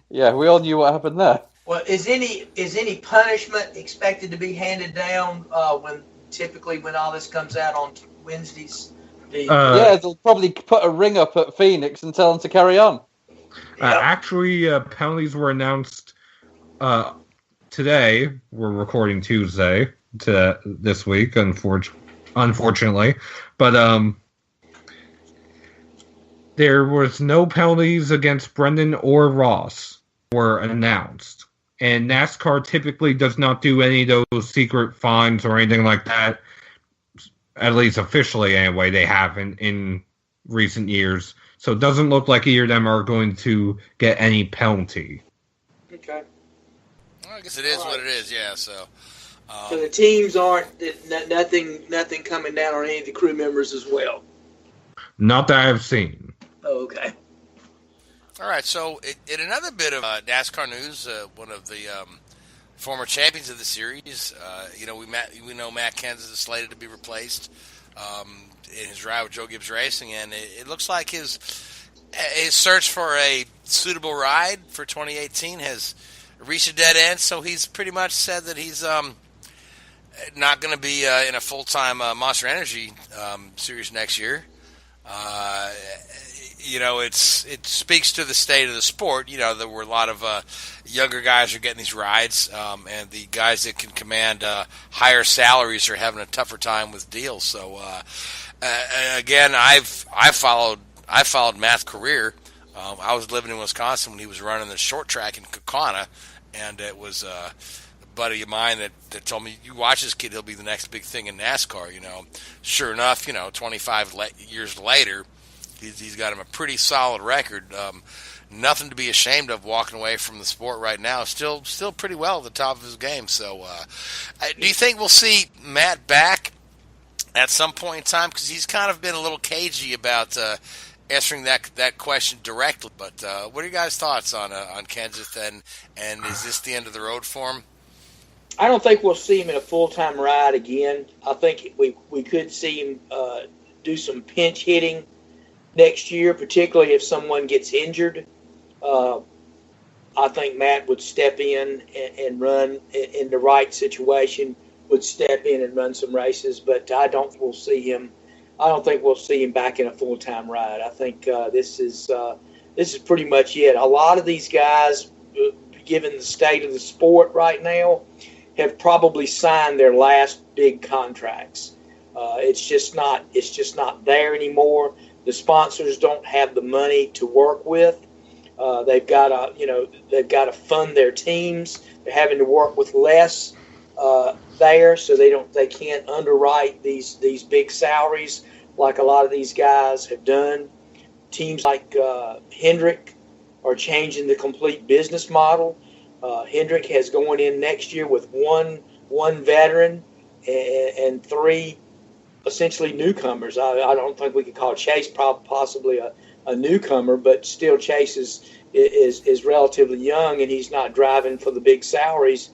we all knew what happened there. Well, is any punishment expected to be handed down when all this comes out on Wednesdays Yeah, they'll probably put a ring up at Phoenix and tell them to carry on. Actually, penalties were announced today. We're recording Tuesday this week, unfortunately. But there was no penalties against Brendan or Ross were announced. And NASCAR typically does not do any of those secret fines or anything like that. At least officially, anyway, they haven't in recent years. So it doesn't look like either of them are going to get any penalty. Okay. Well, I guess it is what it is, yeah. So the teams aren't nothing coming down on any of the crew members as well. Not that I've seen. Oh, okay. All right, so in another bit of NASCAR news, one of the former champions of the series, we know Matt Kenseth is slated to be replaced in his ride with Joe Gibbs Racing, and it looks like his search for a suitable ride for 2018 has reached a dead end. So he's pretty much said that he's not going to be in a full-time Monster Energy series next year. It speaks to the state of the sport. There were a lot of younger guys who are getting these rides, and the guys that can command higher salaries are having a tougher time with deals. So, again, I've followed Matt's career. I was living in Wisconsin when he was running the short track in Kaukauna, and it was a buddy of mine that told me, "You watch this kid; he'll be the next big thing in NASCAR." Sure enough, 25 years later. He's got him a pretty solid record. Nothing to be ashamed of walking away from the sport right now. Still pretty well at the top of his game. So, do you think we'll see Matt back at some point in time? Because he's kind of been a little cagey about answering that question directly. But what are your guys' thoughts on Kenseth, and is this the end of the road for him? I don't think we'll see him in a full-time ride again. I think we could see him do some pinch hitting next year, particularly if someone gets injured. I think Matt would step in and run in the right situation, would step in and run some races, but I don't think we'll see him back in a full-time ride. I think this is pretty much it. A lot of these guys, given the state of the sport right now, have probably signed their last big contracts. It's just not there anymore. The sponsors don't have the money to work with. They've got to fund their teams. They're having to work with less there, so they can't underwrite these big salaries like a lot of these guys have done. Teams like Hendrick are changing the complete business model. Hendrick has going in next year with one veteran and three essentially newcomers. I don't think we could call Chase possibly a newcomer, but still Chase is relatively young, and he's not driving for the big salaries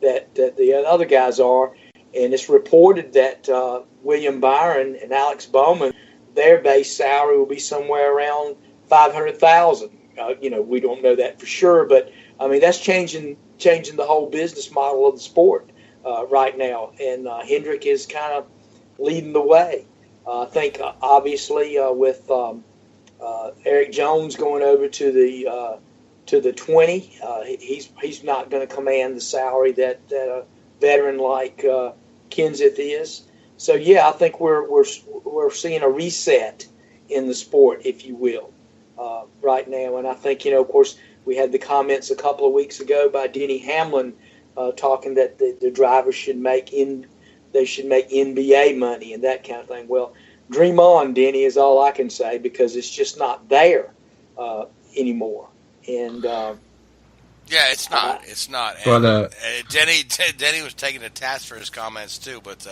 that the other guys are. And it's reported that William Byron and Alex Bowman, their base salary will be somewhere around $500,000. We don't know that for sure, but I mean that's changing the whole business model of the sport right now. And Hendrick is kind of leading the way. I think obviously with Eric Jones going over to the 20, he's not going to command the salary that a veteran like Kenseth is. So yeah, I think we're seeing a reset in the sport, if you will, right now. And I think of course we had the comments a couple of weeks ago by Denny Hamlin talking that the drivers should make NBA money and that kind of thing. Well, dream on, Denny, is all I can say, because it's just not there anymore. And yeah, it's not. It's not. But Denny was taking a task for his comments too. But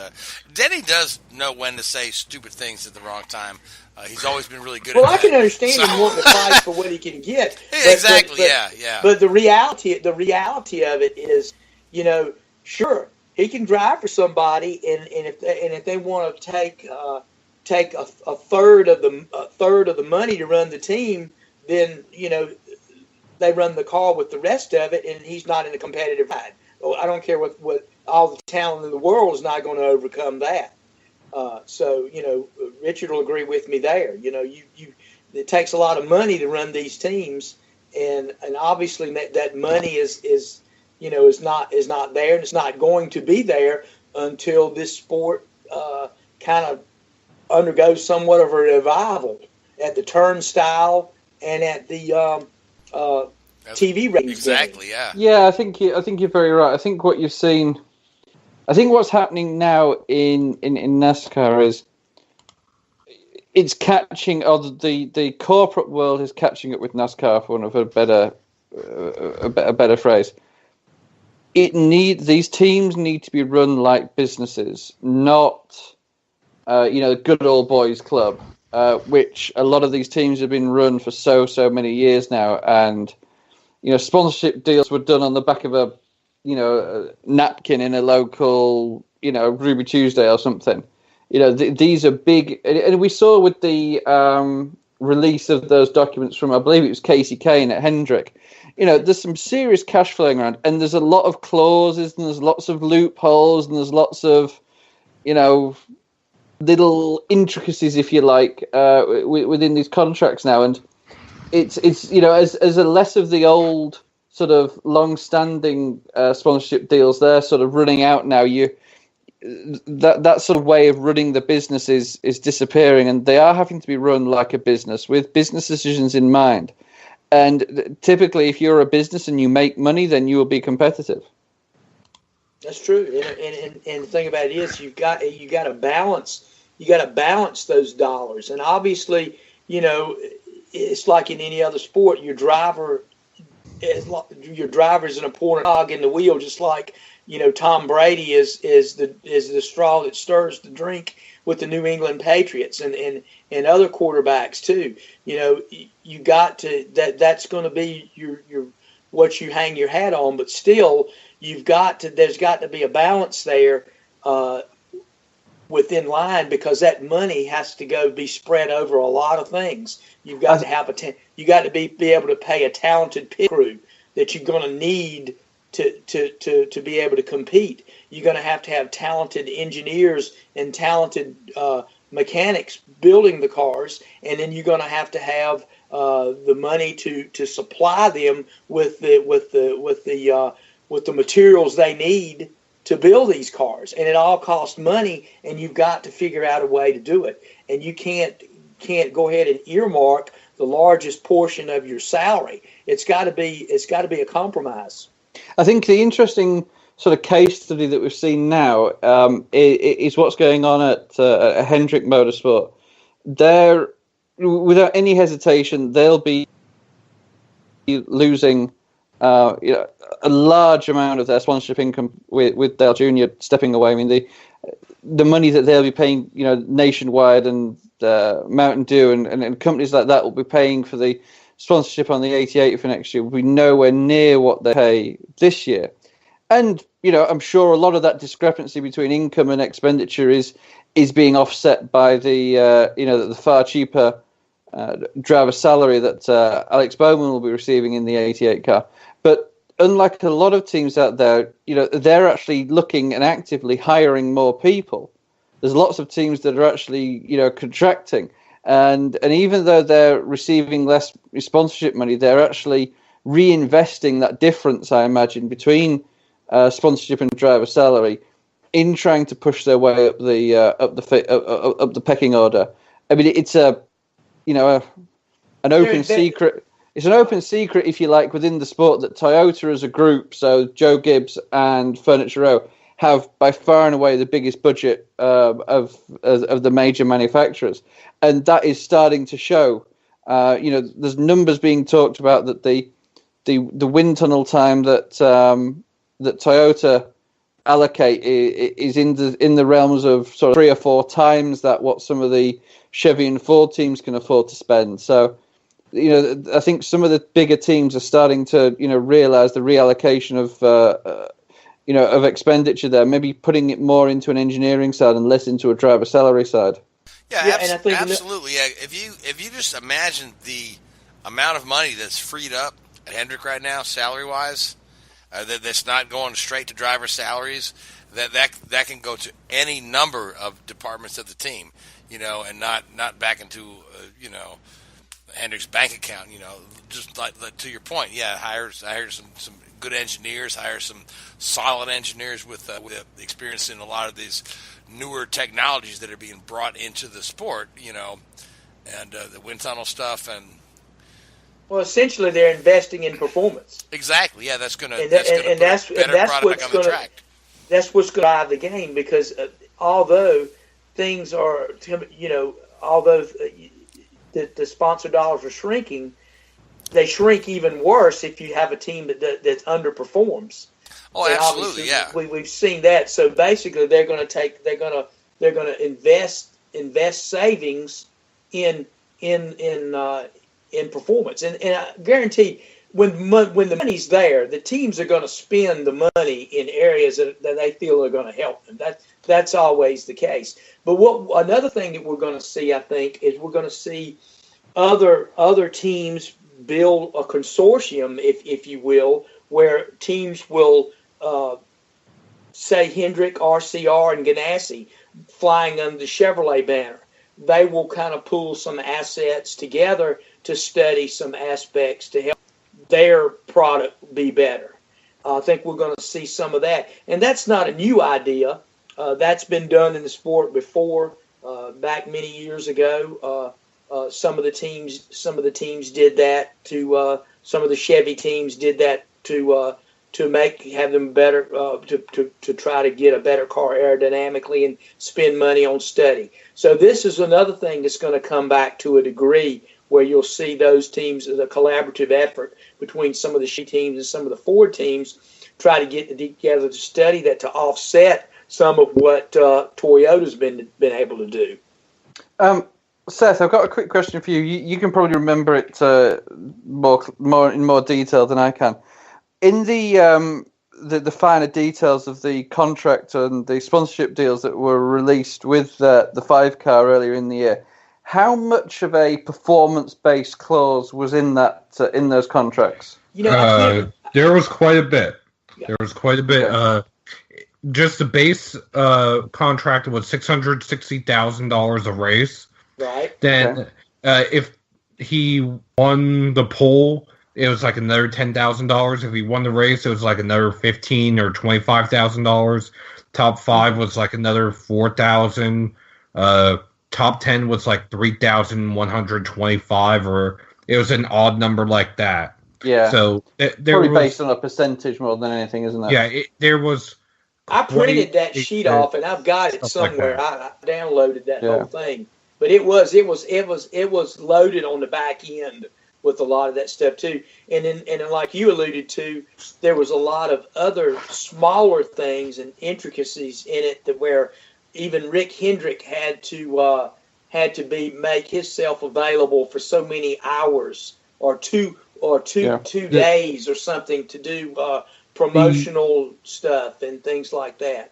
Denny does know when to say stupid things at the wrong time. He's always been really good. Well, at I can understand him wanting to fight for what he can get. Yeah, exactly. Yeah. But the reality of it is, sure, he can drive for somebody, and if they want to take a third of the money to run the team, then they run the car with the rest of it, and he's not in a competitive ride. I don't care what all the talent in the world is not going to overcome that. So Richard will agree with me there. It takes a lot of money to run these teams, and obviously that money is not there, and it's not going to be there until this sport kind of undergoes somewhat of a revival at the turnstile and at the TV ratings. Exactly. Yeah. Yeah, I think you're very right. I think what you've seen, I think what's happening now in NASCAR is it's catching, or the corporate world is catching up with NASCAR, for want of a better phrase. These teams need to be run like businesses, not good old boys club, which a lot of these teams have been run for so many years now, and sponsorship deals were done on the back of a napkin in a local Ruby Tuesday or something. These are big, and we saw with the release of those documents from, I believe it was Casey Kane at Hendrick. There's some serious cash flowing around, and there's a lot of clauses, and there's lots of loopholes, and there's lots of, little intricacies, if you like, within these contracts now. And it's as a less of the old sort of long-standing sponsorship deals, they're sort of running out now. That sort of way of running the business is disappearing, and they are having to be run like a business with business decisions in mind. And typically, if you're a business and you make money, then you will be competitive. That's true, and the thing about it is you got to balance those dollars, and obviously, it's like in any other sport. Your driver is an important cog in the wheel, just like Tom Brady is the straw that stirs the drink with the New England Patriots and other quarterbacks too. You got to that's going to be your what you hang your hat on, but still there's got to be a balance there within line, because that money has to be spread over a lot of things. You've got to have you got to be able to pay a talented pit crew that you're going to need to be able to compete. You're going to have talented engineers and talented mechanics building the cars, and then you're going to have the money to supply them with the materials they need to build these cars, and it all costs money, and you've got to figure out a way to do it, and you can't go ahead and earmark the largest portion of your salary. It's got to be a compromise. I think the interesting sort of case study that we've seen now is what's going on at Hendrick Motorsport. They're, without any hesitation, they'll be losing a large amount of their sponsorship income with Dale Jr. stepping away. I mean, the money that they'll be paying, Nationwide and Mountain Dew and companies like that will be paying for the sponsorship on the 88 for next year will be nowhere near what they pay this year. And, I'm sure a lot of that discrepancy between income and expenditure is being offset by the far cheaper driver salary that Alex Bowman will be receiving in the 88 car. But unlike a lot of teams out there, they're actually looking and actively hiring more people. There's lots of teams that are actually, contracting. And even though they're receiving less sponsorship money, they're actually reinvesting that difference, I imagine, between sponsorship and driver salary in trying to push their way up the pecking order. I mean, it's an open secret. It's an open secret, if you like, within the sport that Toyota as a group, so Joe Gibbs and Furniture Row, have by far and away the biggest budget of the major manufacturers, and that is starting to show. There's numbers being talked about that the wind tunnel time that Toyota allocate is in the realms of sort of 3 or 4 times that what some of the Chevy and Ford teams can afford to spend. So, I think some of the bigger teams are starting to realize the reallocation of expenditure there, maybe putting it more into an engineering side and less into a driver salary side. Yeah, and I think absolutely. Yeah, if you just imagine the amount of money that's freed up at Hendrick right now, salary wise, that's not going straight to driver salaries. That can go to any number of departments of the team, and not back into Hendrick's bank account. Just like to your point, hire some good engineers, hire some solid engineers with experience in a lot of these newer technologies that are being brought into the sport. And the wind tunnel stuff and. Well, essentially, they're investing in performance. Exactly. Yeah, that's going to that's product on the track. That's what's going to drive the game because although things are, although the sponsor dollars are shrinking, they shrink even worse if you have a team that underperforms. Oh, and absolutely, yeah. We've seen that. So basically, they're going to invest savings in performance, and I guarantee when the money's there, the teams are going to spend the money in areas that they feel are going to help them. That's always the case. But another thing that we're going to see, I think, is we're going to see other teams build a consortium, if you will, where teams will say Hendrick, RCR, and Ganassi flying under the Chevrolet banner. They will kind of pool some assets together to study some aspects to help their product be better. I think we're going to see some of that. And that's not a new idea. That's been done in the sport before, back many years ago. Some of the teams did that to some of the Chevy teams did that to have them better to try to get a better car aerodynamically and spend money on study. So this is another thing that's going to come back to a degree where you'll see those teams, the collaborative effort between some of the Chevy teams and some of the Ford teams, try to get together to study that to offset some of what Toyota's been able to do. Seth, I've got a quick question for you. You can probably remember it more in more detail than I can. In the finer details of the contract and the sponsorship deals that were released with the 5 car earlier in the year, how much of a performance-based clause was in that in those contracts? There was quite a bit. Yeah. There was quite a bit. Okay. Just the base contract was $660,000 a race. Right. Then, if he won the pole, it was like another $10,000. If he won the race, it was like another $15,000 or $25,000. Top 5 was like another $4,000. Top 10 was like 3,125, or it was an odd number like that. Yeah. So probably based on a percentage more than anything, isn't it? Yeah, there was. I printed that sheet off, and I've got it somewhere. I downloaded that whole thing, but it was loaded on the back end with a lot of that stuff too. And then like you alluded to, there was a lot of other smaller things and intricacies in it that where even Rick Hendrick had to make himself available for so many hours or two days or something to do promotional stuff and things like that.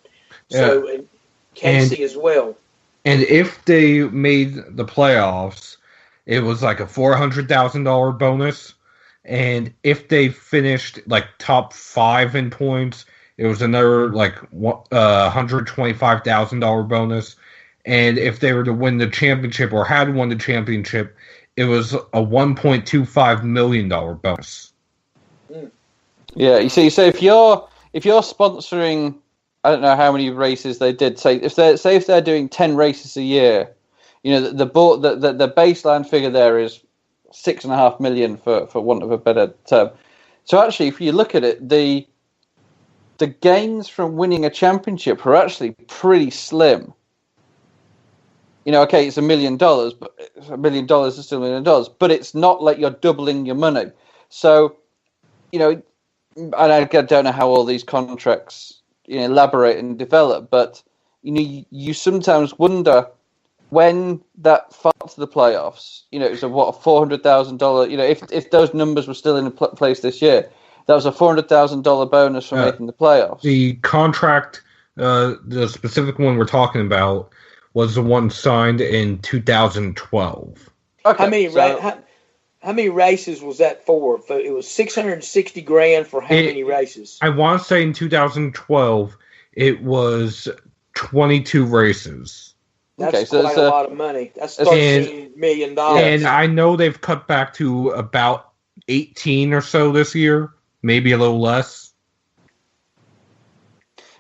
So and Casey as well. And if they made the playoffs, it was like a $400,000 bonus. And if they finished like top 5 in points, it was another like $125,000 bonus. And if they were to win the championship or had won the championship, it was a $1.25 million bonus. Yeah, you see, so if you're sponsoring, I don't know how many races they did. Say if they're doing 10 races a year, the baseline figure there is $6.5 million for want of a better term. So actually, if you look at it, the gains from winning a championship are actually pretty slim. Okay, it's $1 million, but $1 million is still $1 million, but it's not like you're doubling your money. So, and I don't know how all these contracts elaborate and develop, but you sometimes wonder when that fought to the playoffs. It was a $400,000. If those numbers were still in place this year, that was a $400,000 bonus for making the playoffs. The contract, the specific one we're talking about, was the one signed in 2012. Okay, how How many races was that for? It was $660,000 for how many races? I want to say in 2012 it was 22 races. That's quite a lot of money. That's $13 million. And I know they've cut back to about 18 or so this year, maybe a little less.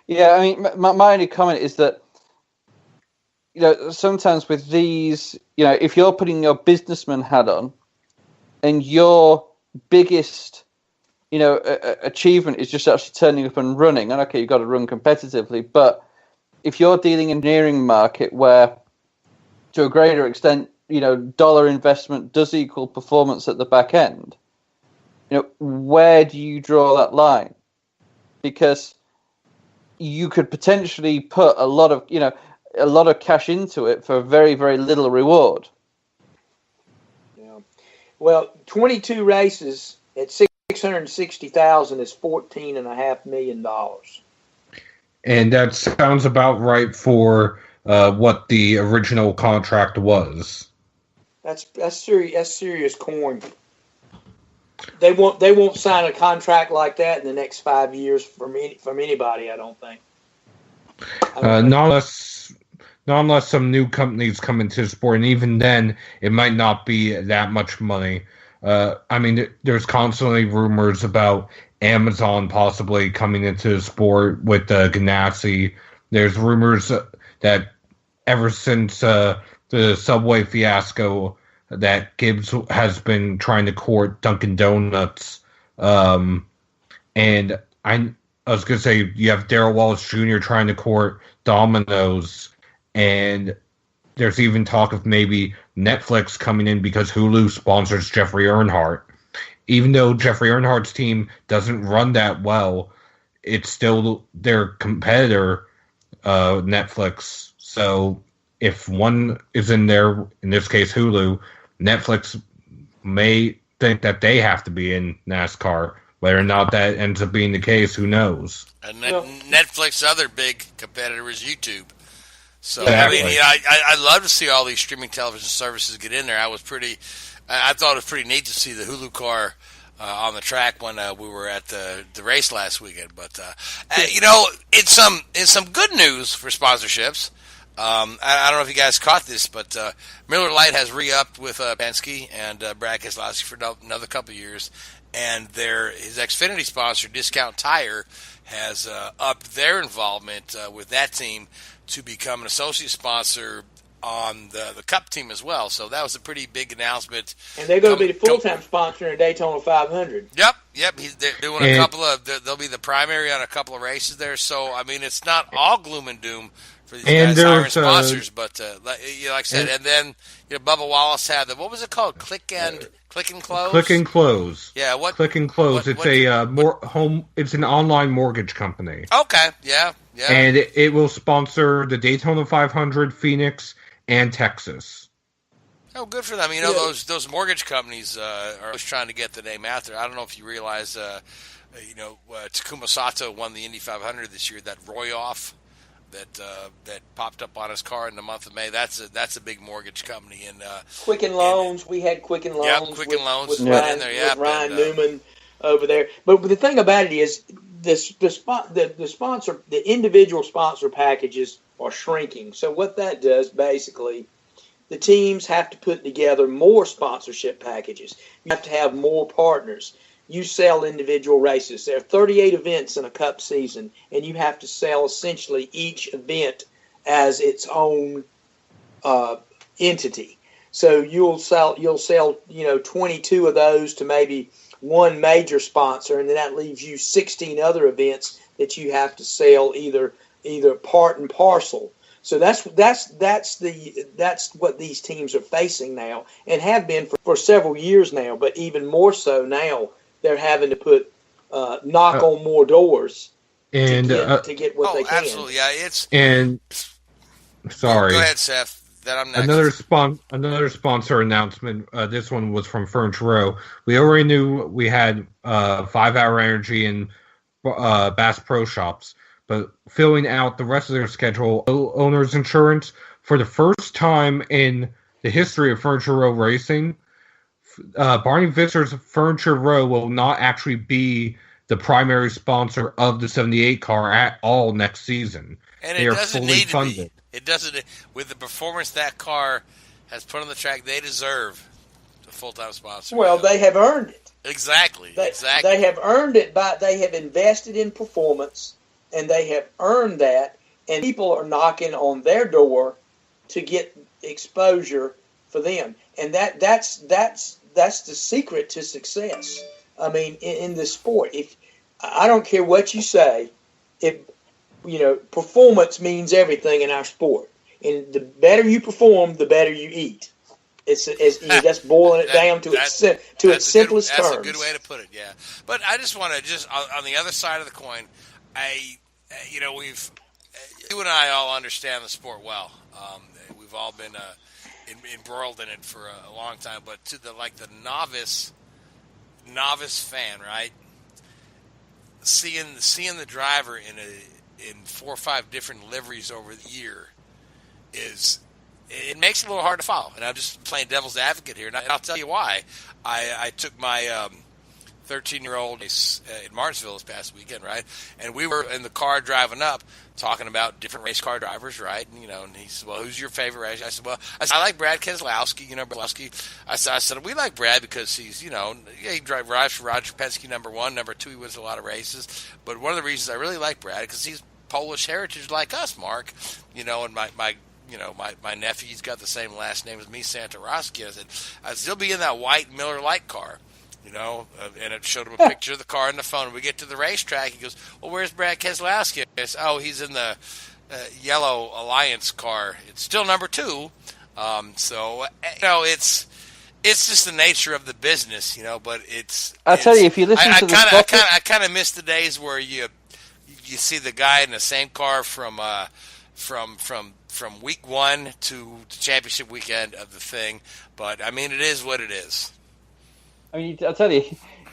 Yeah, I mean, my only comment is that, sometimes with these, if you're putting your businessman hat on and your biggest, achievement is just actually turning up and running, and okay, you've got to run competitively, but if you're dealing in the engineering market where, to a greater extent, dollar investment does equal performance at the back end, where do you draw that line? Because you could potentially put a lot of cash into it for very, very little reward. Yeah. Well, 22 races at $660,000 is $14.5 million. And that sounds about right for what the original contract was. That's serious coin. They won't sign a contract like that in the next 5 years from anybody. I don't think. Not unless some new companies come into the sport, and even then, it might not be that much money. I mean, there's constantly rumors about Amazon possibly coming into the sport with Ganassi. There's rumors that ever since the Subway fiasco, that Gibbs has been trying to court Dunkin' Donuts. And I was going to say, you have Darrell Wallace Jr. trying to court Domino's, and there's even talk of maybe Netflix coming in because Hulu sponsors Jeffrey Earnhardt. Even though Jeffrey Earnhardt's team doesn't run that well, it's still their competitor, Netflix. So if one is in there, in this case Hulu, Netflix may think that they have to be in NASCAR. Whether or not that ends up being the case, who knows? And Netflix's other big competitor is YouTube. So exactly. I mean, I love to see all these streaming television services get in there. I thought it was pretty neat to see the Hulu car on the track when we were at the race last weekend. But it's some good news for sponsorships. I don't know if you guys caught this, but Miller Lite has re-upped with Penske and Brad Keselowski for another couple of years, and his Xfinity sponsor, Discount Tire, has upped their involvement with that team to become an associate sponsor on the Cup team as well. So that was a pretty big announcement. And they're going to be the full-time sponsor in Daytona 500. Yep. They're doing a couple of. They'll be the primary on a couple of races there. So I mean, it's not all gloom and doom for these guys hiring sponsors, but like I said, and then Bubba Wallace had what was it called? Click and Close. Click and Close. Yeah. What? Click and Close. It's It's an online mortgage company. Okay. Yeah. And it will sponsor the Daytona 500, Phoenix, and Texas. Oh, good for them. Those mortgage companies are always trying to get the name out there. I don't know if you realize, Takuma Sato won the Indy 500 this year. That Roy-Off that popped up on his car in the month of May. That's a big mortgage company. And Quicken Loans. We had Quicken Loans. Yeah, Quicken Loans with Ryan, in there. Yeah, with Ryan Newman over there. But the thing about it is, the individual sponsor packages are shrinking. So what that does, basically, the teams have to put together more sponsorship packages. You have to have more partners. You sell individual races. There are 38 events in a Cup season, and you have to sell essentially each event as its own entity. So you'll sell 22 of those to maybe one major sponsor, and then that leaves you 16 other events that you have to sell either part and parcel. So that's what these teams are facing now, and have been for several years now. But even more so now, they're having to put knock on more doors and to get what they can. Absolutely, yeah. Sorry. Go ahead, Seth. Then I'm next. Another sponsor announcement. This one was from Furniture Row. We already knew we had 5 Hour Energy and Bass Pro Shops, but filling out the rest of their schedule, Owner's Insurance, for the first time in the history of Furniture Row Racing, Barney Fitzger's Furniture Row will not actually be the primary sponsor of the 78 car at all next season. And they it are doesn't fully need funded. to be. It doesn't. With the performance that car has put on the track, they deserve a full-time sponsor. Well, they have earned it. Exactly. They have earned it they have invested in performance, and they have earned that. And people are knocking on their door to get exposure for them, and that's the secret to success. I mean, in the sport, if I don't care what you say, if performance means everything in our sport, and the better you perform, the better you eat. That's boiling it down to its simplest terms. That's a good way to put it. Yeah, but I just want to on the other side of the coin, you and I all understand the sport well. We've all been embroiled in it for a long time. But to the novice fan, right? Seeing the driver in 4 or 5 different liveries over the year it makes it a little hard to follow. And I'm just playing devil's advocate here, and I'll tell you why. I took my 13-year-old in Martinsville this past weekend, right? And we were in the car driving up talking about different race car drivers, right? And he said, well, who's your favorite race? I said, I like Brad Keselowski, Keselowski. I said, we like Brad because he's, he drives for Roger Penske, number 1. Number 2, he wins a lot of races. But one of the reasons I really like Brad because he's Polish heritage like us, Mark. And my nephew's got the same last name as me, Santoroski. I said, he'll be in that white Miller Lite car. And it showed him a picture of the car on the phone. We get to the racetrack. He goes, well, where's Brad Keselowski? I said, he's in the yellow Alliance car. It's still number 2. It's just the nature of the business, But I tell you, if you listen to I kind of miss the days where you see the guy in the same car from week 1 to the championship weekend of the thing. But I mean, it is what it is. I mean, I tell you,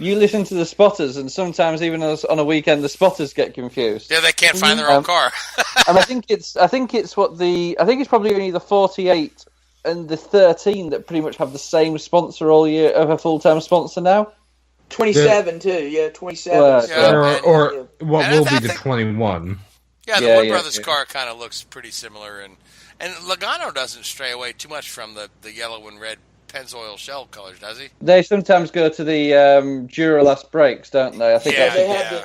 you listen to the spotters, and sometimes even on a weekend, the spotters get confused. Yeah, they can't find their own car. And I think it's probably only the 48 and the 13 that pretty much have the same sponsor all year of a full-time sponsor now. 27 too, yeah, 27. Or what will be the 21. Yeah, the Wood Brothers car kind of looks pretty similar, and Logano doesn't stray away too much from the yellow and red Pennzoil shell colors, does he? They sometimes go to the Duralast brakes, don't they? I think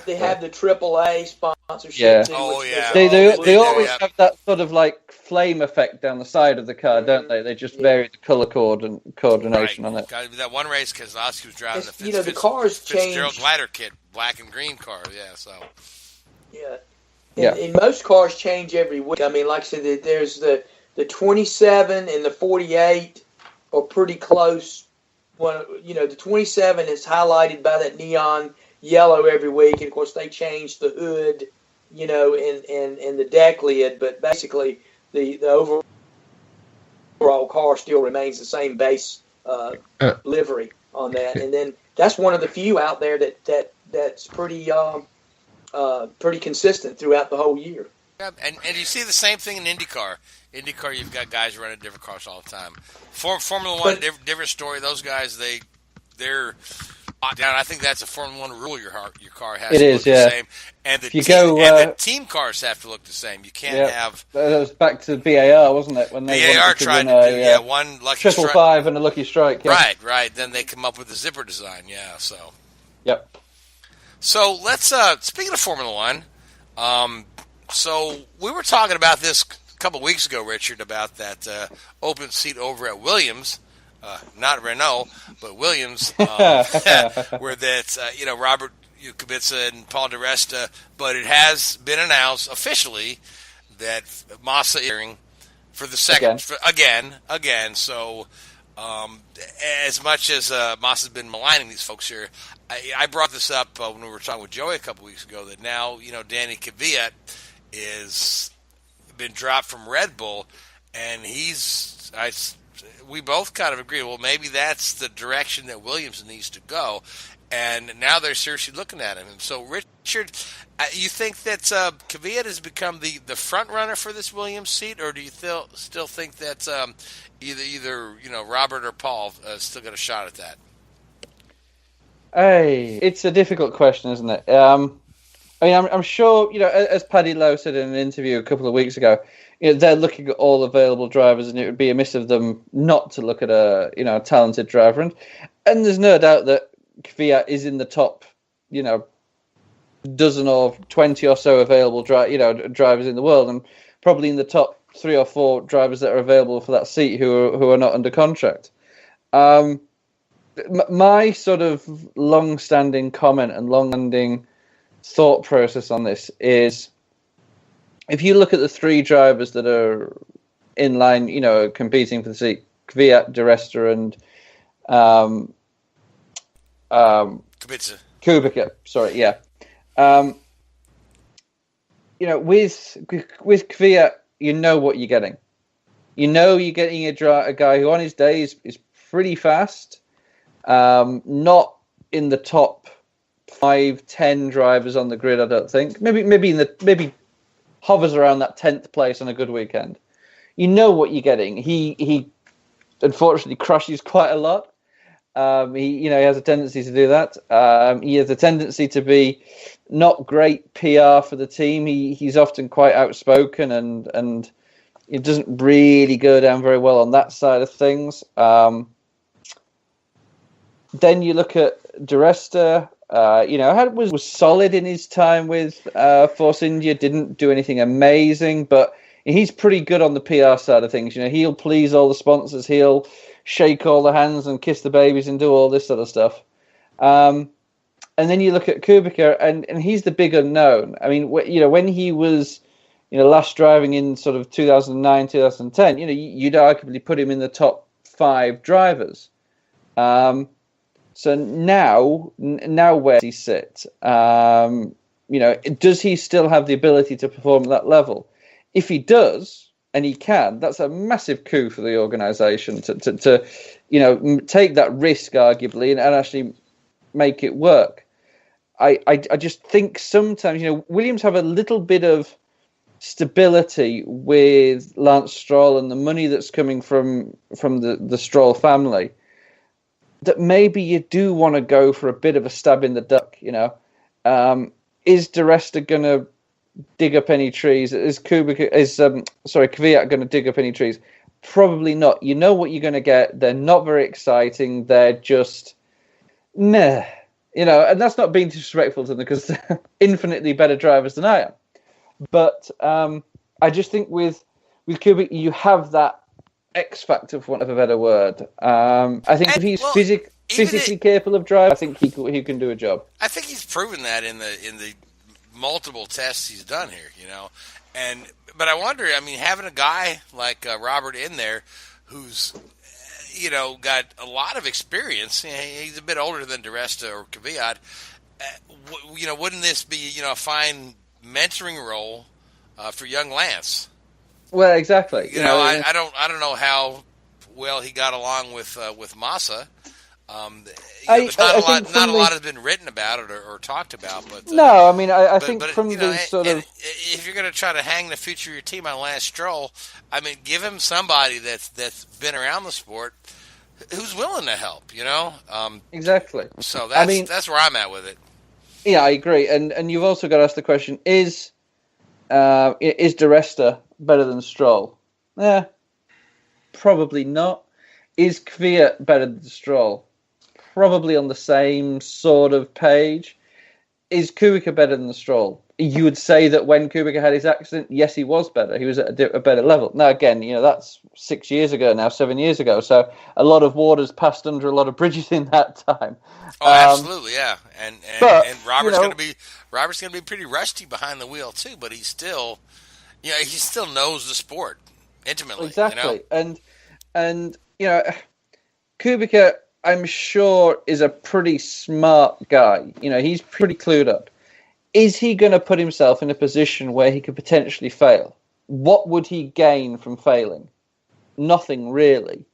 they have the AAA sponsorship. Yeah. Too, They always have that sort of like flame effect down the side of the car, don't they? They just vary the color coordination on it. That one race, Keselowski was driving the cars Fitzgerald change. glider kit, black and green car. Yeah, so. Yeah. And most cars change every week. I mean, like I said, there's the 27 and the 48 are pretty close. The 27 is highlighted by that neon yellow every week, and of course they change the hood, and the deck lid, but basically the overall car still remains the same base livery on that. And then that's one of the few out there that's pretty consistent throughout the whole year. Yeah, and you see the same thing in IndyCar. IndyCar, you've got guys running different cars all the time. Formula One, different story. Those guys, they're down. I think that's a Formula One rule. Your car has to look the same, and the team cars have to look the same. You can't have. That was back to BAR, wasn't it? When they BAR tried to do one lucky 555 and a lucky strike. Yeah. Right. Then they come up with the zipper design. Yeah. So. Yep. So let's. Speaking of Formula One, so we were talking about this a couple of weeks ago, Richard, about that open seat over at Williams, not Renault, but Williams, where that's Robert Kubica and Paul di Resta, but it has been announced officially that Massa is hearing for the second again. So as much as Massa's been maligning these folks here, I brought this up when we were talking with Joey a couple weeks ago that now Danny Kvyat is been dropped from Red Bull, and we both kind of agree, well, maybe that's the direction that Williams needs to go, and now they're seriously looking at him. And so, Richard, you think that Kvyat has become the front runner for this Williams seat, or do you still think that either Robert or Paul still got a shot at that? Hey, it's a difficult question, isn't it? I mean, I'm sure, as Paddy Lowe said in an interview a couple of weeks ago, they're looking at all available drivers, and it would be amiss of them not to look at a talented driver. And there's no doubt that Kvyat is in the top, dozen or 20 or so available drivers in the world, and probably in the top 3 or 4 drivers that are available for that seat who are not under contract. My sort of long-standing comment and long-standing thought process on this is, if you look at the 3 drivers that are in line, competing for the seat, Kvyat, Di Resta, and Kubica. Sorry, yeah. With Kvyat, you know what you're getting. You're getting a guy who on his day is pretty fast, not in the top 5-10 drivers on the grid, I don't think. Maybe hovers around that 10th place on a good weekend. You know what you're getting. He unfortunately crashes quite a lot. He has a tendency to do that. He has a tendency to be not great PR for the team. He's often quite outspoken, and it doesn't really go down very well on that side of things. Then you look at Di Resta. Was solid in his time with Force India. Didn't do anything amazing, but he's pretty good on the PR side of things. He'll please all the sponsors. He'll shake all the hands and kiss the babies and do all this sort of stuff. And then you look at Kubica, and he's the big unknown. I mean, when he was, last driving in sort of 2009, 2010, you'd arguably put him in the top 5 drivers. So now where does he sit? Does he still have the ability to perform at that level? If he does, and he can, that's a massive coup for the organisation to take that risk, arguably, and actually make it work. I just think sometimes, Williams have a little bit of stability with Lance Stroll and the money that's coming from the Stroll family, that maybe you do want to go for a bit of a stab in the dark. Is Di Resta going to dig up any trees? Is Kvyat going to dig up any trees? Probably not. You know what you're going to get. They're not very exciting. They're just meh. And that's not being disrespectful to them, because they're infinitely better drivers than I am. But I just think with Kubica, you have that X factor, for want of a better word. I think if he's physically capable of driving, I think he can do a job. I think he's proven that in the multiple tests he's done here, But I wonder, having a guy like Robert in there who's got a lot of experience. He's a bit older than Di Resta or Kvyat. Wouldn't this be a fine mentoring role for young Lance? Well, exactly. I don't know how well he got along with Massa. Not a lot has been written about it or talked about. But I think from the sort of, if you're going to try to hang the future of your team on Lance Stroll, give him somebody that's been around the sport who's willing to help. Exactly. So that's where I'm at with it. Yeah, I agree. And you've also got to ask the question: Is Di Resta better than Stroll? Probably not. Is Kvyat better than Stroll? Probably on the same sort of page. Is Kubica better than Stroll? You would say that when Kubica had his accident, yes, he was better. He was at a better level. Now, again, that's 6 years ago now, 7 years ago. So a lot of waters passed under a lot of bridges in that time. Oh, absolutely, yeah. And Robert's going to be pretty rusty behind the wheel too. But he still knows the sport intimately. Exactly, and Kubica, I'm sure, is a pretty smart guy. He's pretty clued up. Is he going to put himself in a position where he could potentially fail? What would he gain from failing? Nothing really.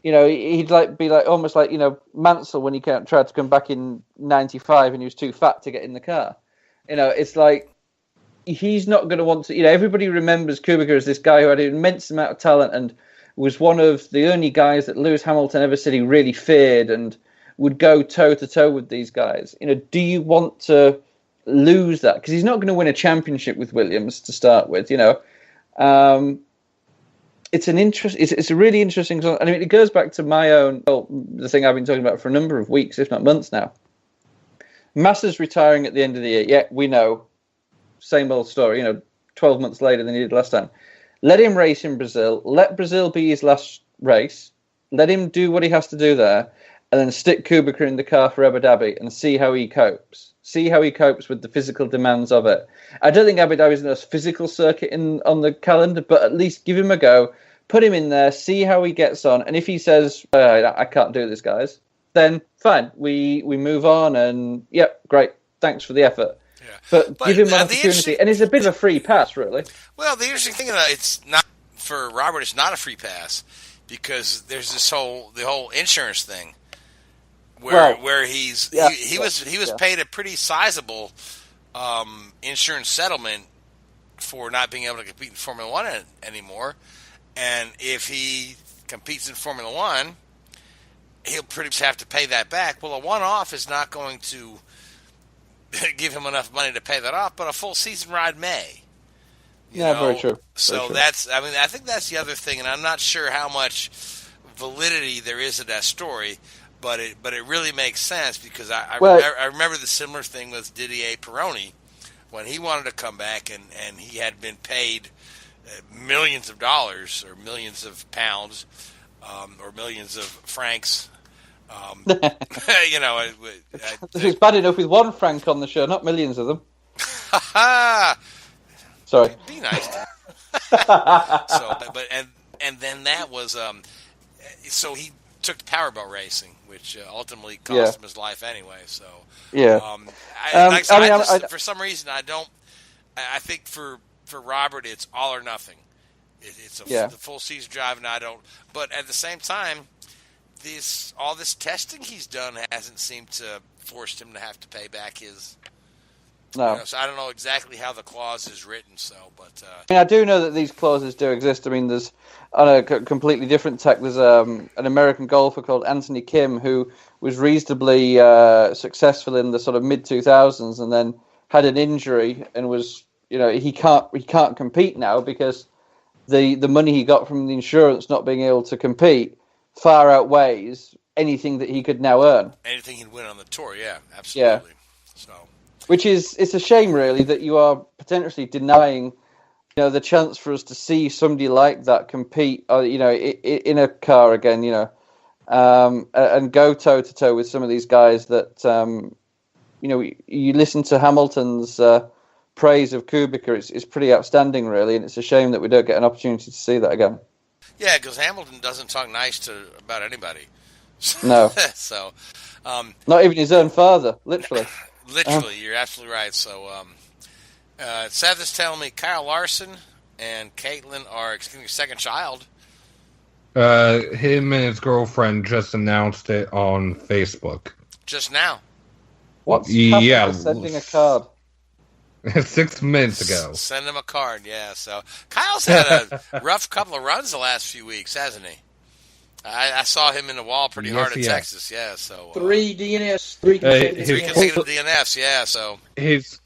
He'd be almost like Mansell when he tried to come back in '95 and he was too fat to get in the car. It's like he's not going to want to. Everybody remembers Kubica as this guy who had an immense amount of talent and was one of the only guys that Lewis Hamilton ever said he really feared, and would go toe-to-toe with these guys. Do you want to lose that? Because he's not going to win a championship with Williams to start with, It's a really interesting song. I mean, it goes back to the thing I've been talking about for a number of weeks, if not months now. Massa's retiring at the end of the year. Yeah, we know. Same old story, 12 months later than he did last time. Let him race in Brazil. Let Brazil be his last race. Let him do what he has to do there. And then stick Kubica in the car for Abu Dhabi and see how he copes. See how he copes with the physical demands of it. I don't think Abu Dhabi is the most physical circuit on the calendar, but at least give him a go. Put him in there, see how he gets on. And if he says, I can't do this, guys, then fine. We move on and, yep, great. Thanks for the effort. Yeah. But give him an opportunity. And it's a bit of a free pass, really. Well, the interesting thing is it's not, for Robert, it's not a free pass because there's the whole insurance thing where he was paid a pretty sizable insurance settlement for not being able to compete in Formula One anymore. And if he competes in Formula One, he'll pretty much have to pay that back. Well, a one-off is not going to give him enough money to pay that off, but a full season ride may. Very true. So that's, I think that's the other thing, and I'm not sure how much validity there is in that story, but it really makes sense because I remember the similar thing with Didier Pironi when he wanted to come back and he had been paid millions of dollars or millions of pounds or millions of francs. It's bad enough with one Frank on the show, not millions of them. Sorry. Be nice. And then that was so he took to powerboat racing, which ultimately cost him his life anyway. So for some reason I think for Robert it's all or nothing. It's the full season drive, and I don't. But at the same time, all this testing he's done hasn't seemed to force him to have to pay back his. No. So I don't know exactly how the clause is written. I do know that these clauses do exist. I mean, there's on a completely different tack. There's an American golfer called Anthony Kim who was reasonably successful in the sort of mid 2000s, and then had an injury and was, he can't compete now because the money he got from the insurance not being able to compete far outweighs anything that he could now earn. Anything he'd win on the tour, yeah, absolutely. Yeah. So, it's a shame, really, that you are potentially denying, the chance for us to see somebody like that compete, in a car again, and go toe to toe with some of these guys that, you listen to Hamilton's praise of Kubica. It's pretty outstanding, really, and it's a shame that we don't get an opportunity to see that again. Yeah, because Hamilton doesn't talk nice about anybody. No. So, not even his own father, literally. Literally, you're absolutely right. So, Seth is telling me Kyle Larson and Caitlin are expecting a second child. Him and his girlfriend just announced it on Facebook. Just now. What's happening? Sending a card. 6 minutes ago. Send him a card, yeah. So Kyle's had a rough couple of runs the last few weeks, hasn't he? I saw him in the wall pretty hard in Texas, yeah. So 3 DNFs, 3 consecutive DNFs, yeah. So his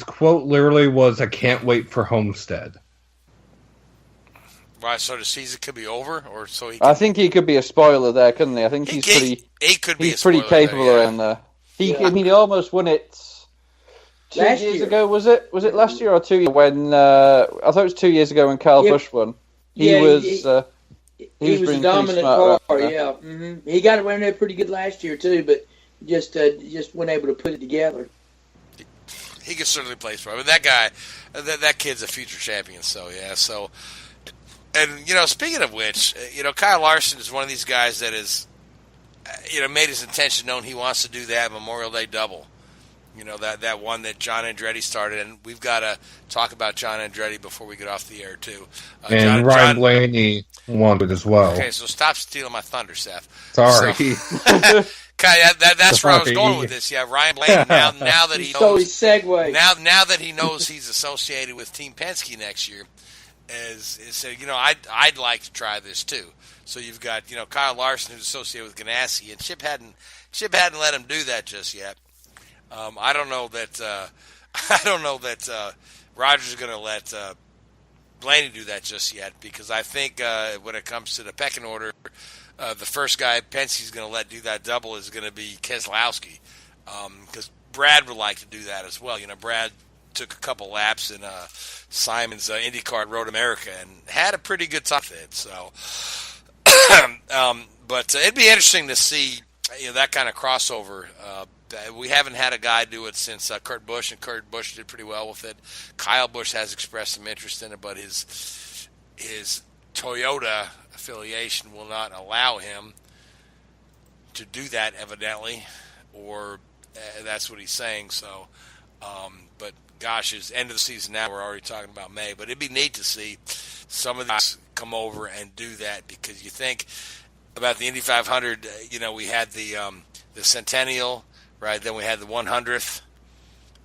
quote literally was, "I can't wait for Homestead." Right, so the season could be over, or so he. I think he could be a spoiler there, couldn't he? I think he's pretty capable around there. He almost won it. 2 years ago, was it last year or 2 years when I thought it was 2 years ago when Kyle Busch won. He was a dominant car. Yeah, mm-hmm. He got around there pretty good last year too, but just wasn't able to put it together. He could certainly play for. I mean, that guy, that kid's a future champion. So yeah, so and speaking of which, Kyle Larson is one of these guys that is, made his intention known. He wants to do that Memorial Day double. That one that John Andretti started, and we've got to talk about John Andretti before we get off the air, too. And Ryan Blaney wanted as well. Okay, so stop stealing my thunder, Seth. Sorry. So, that's where I was going with this. Yeah, Ryan Blaney, now that he knows... So he segued. Now that he knows he's associated with Team Penske next year, said, I'd like to try this too. So you've got, Kyle Larson, who's associated with Ganassi, and Chip hadn't let him do that just yet. I don't know that Rogers is going to let Blaney do that just yet, because I think when it comes to the pecking order, the first guy Penske's going to let do that double is going to be Keselowski, because Brad would like to do that as well. Brad took a couple laps in Simon's IndyCar at Road America and had a pretty good time with it. So, but it'd be interesting to see that kind of crossover. We haven't had a guy do it since Kurt Busch, and Kurt Busch did pretty well with it. Kyle Busch has expressed some interest in it, but his Toyota affiliation will not allow him to do that, evidently, or that's what he's saying. So, but gosh, it's end of the season now. We're already talking about May, but it'd be neat to see some of these come over and do that, because you think about the Indy 500. We had the Centennial, right? Then we had the 100th,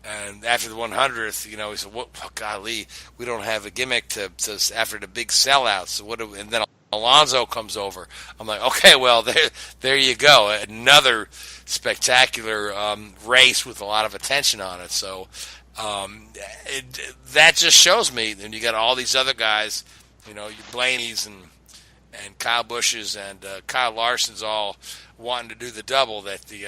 and after the 100th, we said, "What? Oh, golly, we don't have a gimmick to after the big sellout." So what? And then Alonso comes over. I'm like, okay, well, there you go, another spectacular race with a lot of attention on it. So that just shows me. Then you got all these other guys, your Blaney's and Kyle Busch's and Kyle Larson's all wanting to do the double. That the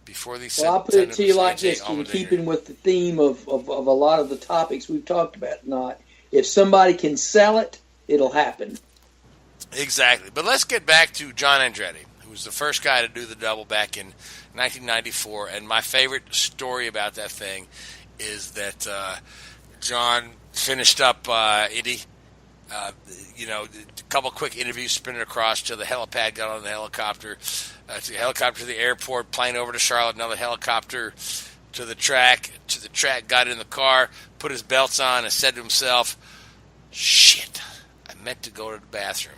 before these. Well, I'll put it to you like this: in keeping with the theme of a lot of the topics we've talked about tonight, if somebody can sell it, it'll happen. Exactly. But let's get back to John Andretti, who was the first guy to do the double back in 1994. And my favorite story about that thing is that John finished up Indy. A couple quick interviews, sprinted across to the helipad, got on the helicopter, to the airport, plane over to Charlotte, another helicopter to the track, got in the car, put his belts on, and said to himself, "Shit, I meant to go to the bathroom."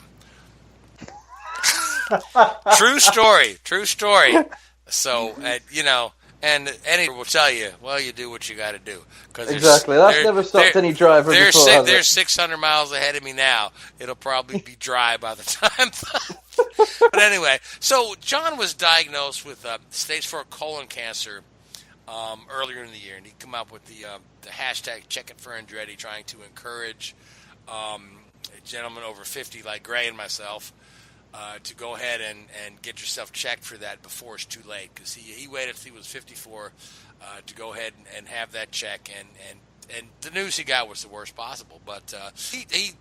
True story. So, and any will tell you, well, you do what you got to do. Exactly. That's never stopped any driver before. They're 600 miles ahead of me now. It'll probably be dry by the time. But anyway, so John was diagnosed with stage 4 colon cancer earlier in the year, and he come up with the hashtag Check It for Andretti, trying to encourage gentlemen over 50 like Gray and myself to go ahead and get yourself checked for that before it's too late, because he waited until he was 54 to go ahead and have that check, and the news he got was the worst possible. But he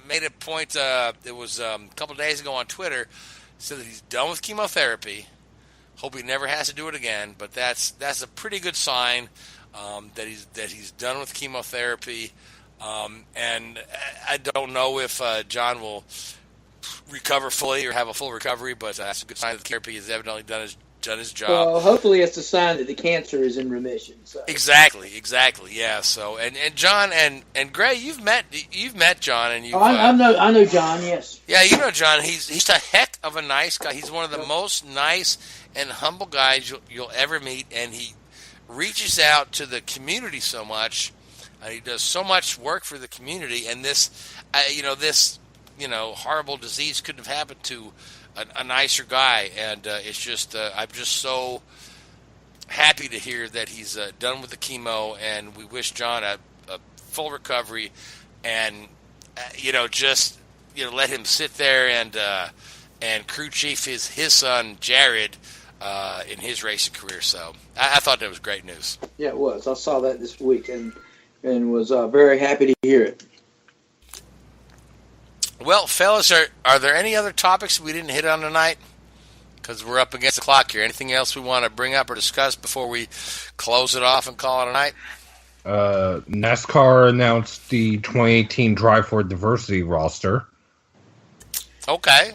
made a point, it was a couple of days ago on Twitter, said that he's done with chemotherapy, hope he never has to do it again, but that's a pretty good sign that he's done with chemotherapy. And I don't know if John will recover fully or have a full recovery, but that's a good sign that the therapy has evidently done his job. Well, hopefully it's a sign that the cancer is in remission. So. Exactly, yeah. So and John and Gray, you've met John, and I know John. Yes. Yeah, you know John. He's a heck of a nice guy. He's one of the most nice and humble guys you'll ever meet, and he reaches out to the community so much. He does so much work for the community, and this horrible disease couldn't have happened to a nicer guy. And it's just, I'm just so happy to hear that he's done with the chemo, and we wish John a full recovery, and let him sit there and crew chief his son Jared in his racing career. So I thought that was great news. Yeah, it was. I saw that this week and was very happy to hear it. Well, fellas, are there any other topics we didn't hit on tonight? Because we're up against the clock here. Anything else we want to bring up or discuss before we close it off and call it a night? NASCAR announced the 2018 Drive for Diversity roster. Okay.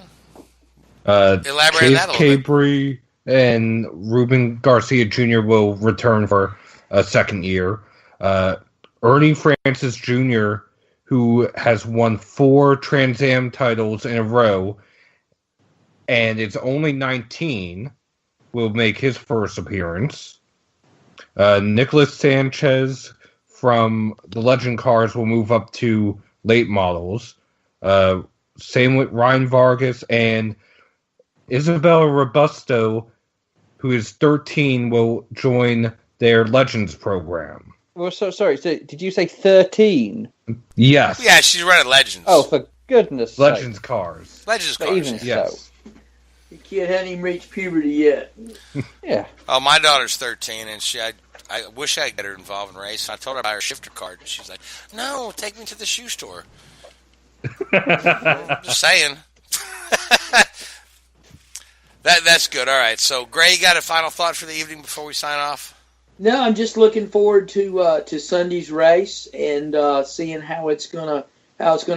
Elaborate on that a little bit. Cabry and Ruben Garcia Jr. will return for a second year. Ernie Francis Jr., who has won 4 Trans Am titles in a row, and it's only 19, will make his first appearance. Nicholas Sanchez from the Legend Cars will move up to late models. Same with Ryan Vargas and Isabella Robusto, who is 13, will join their Legends program. Well, sorry. So did you say 13? Yes. Yeah, she's running Legends. Oh, for goodness' Legends sake. cars. Legends But cars. even yeah. so. The kid hadn't even reached puberty yet. Yeah. Oh, my daughter's 13, and I wish I could get her involved in race. I told her to buy her shifter card, and she's like, "No, take me to the shoe store." Just saying. That's good. All right. So, Gray, you got a final thought for the evening before we sign off? No, I'm just looking forward to Sunday's race and seeing how it's gonna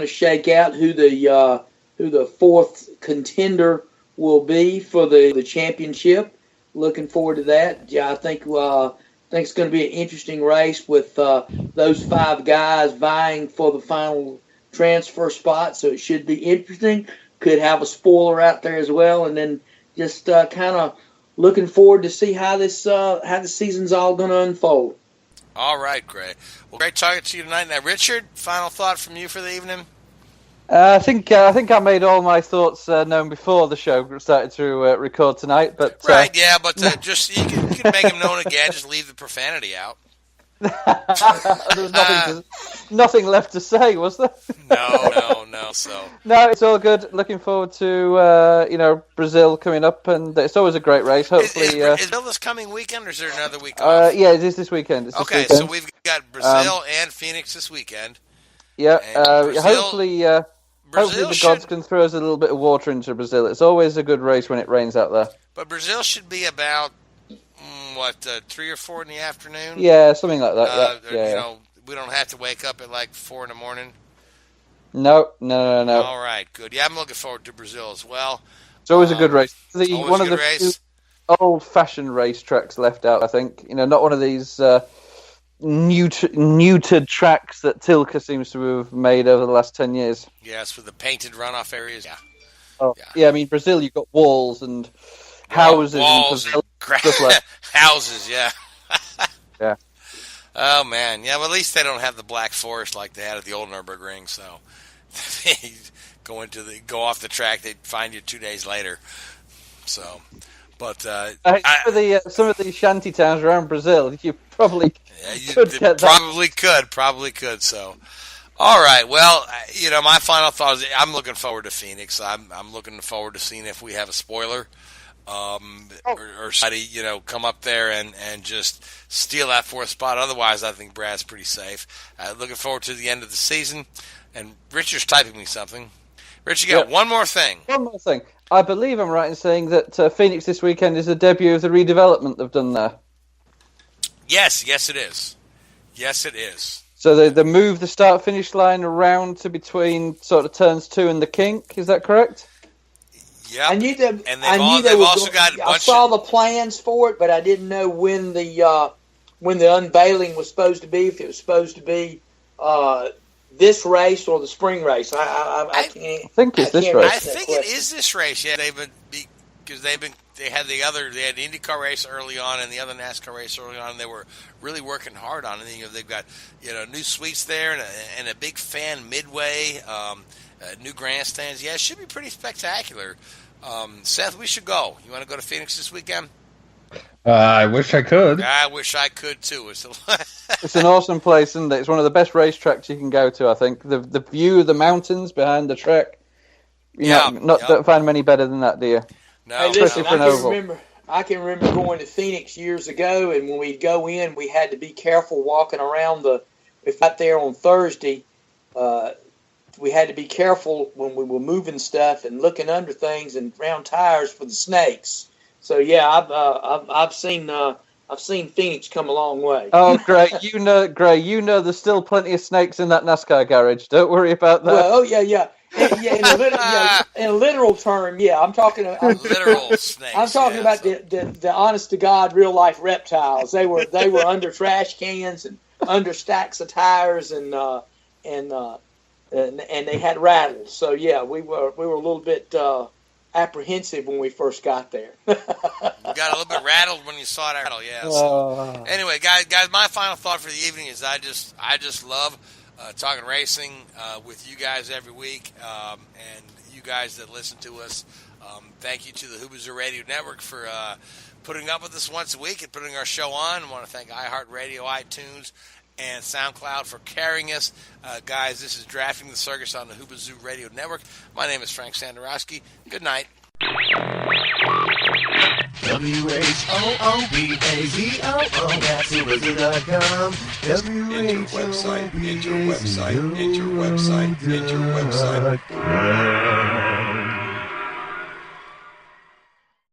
shake out. Who the fourth contender will be for the championship. Looking forward to that. Yeah, I think it's going to be an interesting race with those 5 guys vying for the final transfer spot. So it should be interesting. Could have a spoiler out there as well, and then just kind of looking forward to see how the season's all going to unfold. All right, Gray. Well, great talking to you tonight. Now, Richard, final thought from you for the evening? I think I made all my thoughts known before the show started to record tonight. But right, yeah, but just you can make them known again. Just leave the profanity out. there was nothing left to say, was there? No. So no, it's all good. Looking forward to Brazil coming up, and it's always a great race. Hopefully, is Brazil this coming weekend, or is there another week off? Yeah, it is this weekend. Okay, so we've got Brazil and Phoenix this weekend. Yeah, Brazil, hopefully the gods can throw us a little bit of water into Brazil. It's always a good race when it rains out there. But Brazil should be about 3 or 4 in the afternoon. Yeah, something like that. Yeah. We don't have to wake up at like 4 in the morning. No. All right, good. Yeah, I'm looking forward to Brazil as well. It's always a good race. One of the few old-fashioned racetracks left out, I think. Not one of these neutered tracks that Tilke seems to have made over the last 10 years. Yes, with the painted runoff areas. Yeah. Oh, yeah. I mean, Brazil, you've got walls and houses. Walls and stuff like houses, yeah. Yeah. Oh, man. Yeah, well, at least they don't have the Black Forest like they had at the old Nürburgring, so they go off the track, they'd find you 2 days later. So, but some of the shanty towns around Brazil, you probably probably could. So, all right. Well, my final thought is I'm looking forward to Phoenix. I'm looking forward to seeing if we have a spoiler, or somebody come up there and just steal that 4th spot. Otherwise, I think Brad's pretty safe. Looking forward to the end of the season. And Richard's typing me something. Rich, you got one more thing. One more thing. I believe I'm right in saying that Phoenix this weekend is the debut of the redevelopment they've done there. Yes, it is. Yes, it is. So they moved the start-finish line around to between sort of turns 2 and the kink. Is that correct? Yeah. I knew them. And they've also got a bunch. I saw the plans for it, but I didn't know when the unveiling was supposed to be. If it was supposed to be this race or the spring race. I think it's this race. I think it is this race. Yeah, because they had the IndyCar race early on and the other NASCAR race early on. And they were really working hard on it. They've got new suites there and a big fan midway, new grandstands. Yeah, it should be pretty spectacular. Seth, we should go. You want to go to Phoenix this weekend? I wish I could. I wish I could too. It's an awesome place, isn't it? It's one of the best racetracks you can go to, I think. The view of the mountains behind the track. Don't find many better than that, do you? No. Hey, listen, I can remember going to Phoenix years ago, and when we'd go in, we had to be careful walking around if out there on Thursday, we had to be careful when we were moving stuff and looking under things and around tires for the snakes. So yeah, I've seen Phoenix come a long way. Oh, Gray, there's still plenty of snakes in that NASCAR garage. Don't worry about that. Well, yeah. In a literal term, yeah. I'm talking about literal snakes. I'm talking about the honest to God real life reptiles. They were under trash cans and under stacks of tires and they had rattles. So yeah, we were a little bit apprehensive when we first got there. You got a little bit rattled when you saw that rattle, yeah. So. Anyway, guys, my final thought for the evening is I just love talking racing with you guys every week, and you guys that listen to us. Thank you to the Whoobazoo Radio Network for putting up with us once a week and putting our show on. I want to thank iHeartRadio, iTunes, and SoundCloud for carrying us. Guys, this is Drafting the Circus on the Whoobazoo Radio Network. My name is Frank Santoroski. Good night. WHOOBAZOO, that's Whoobazoo.com. Enter website, enter website, enter website, enter website.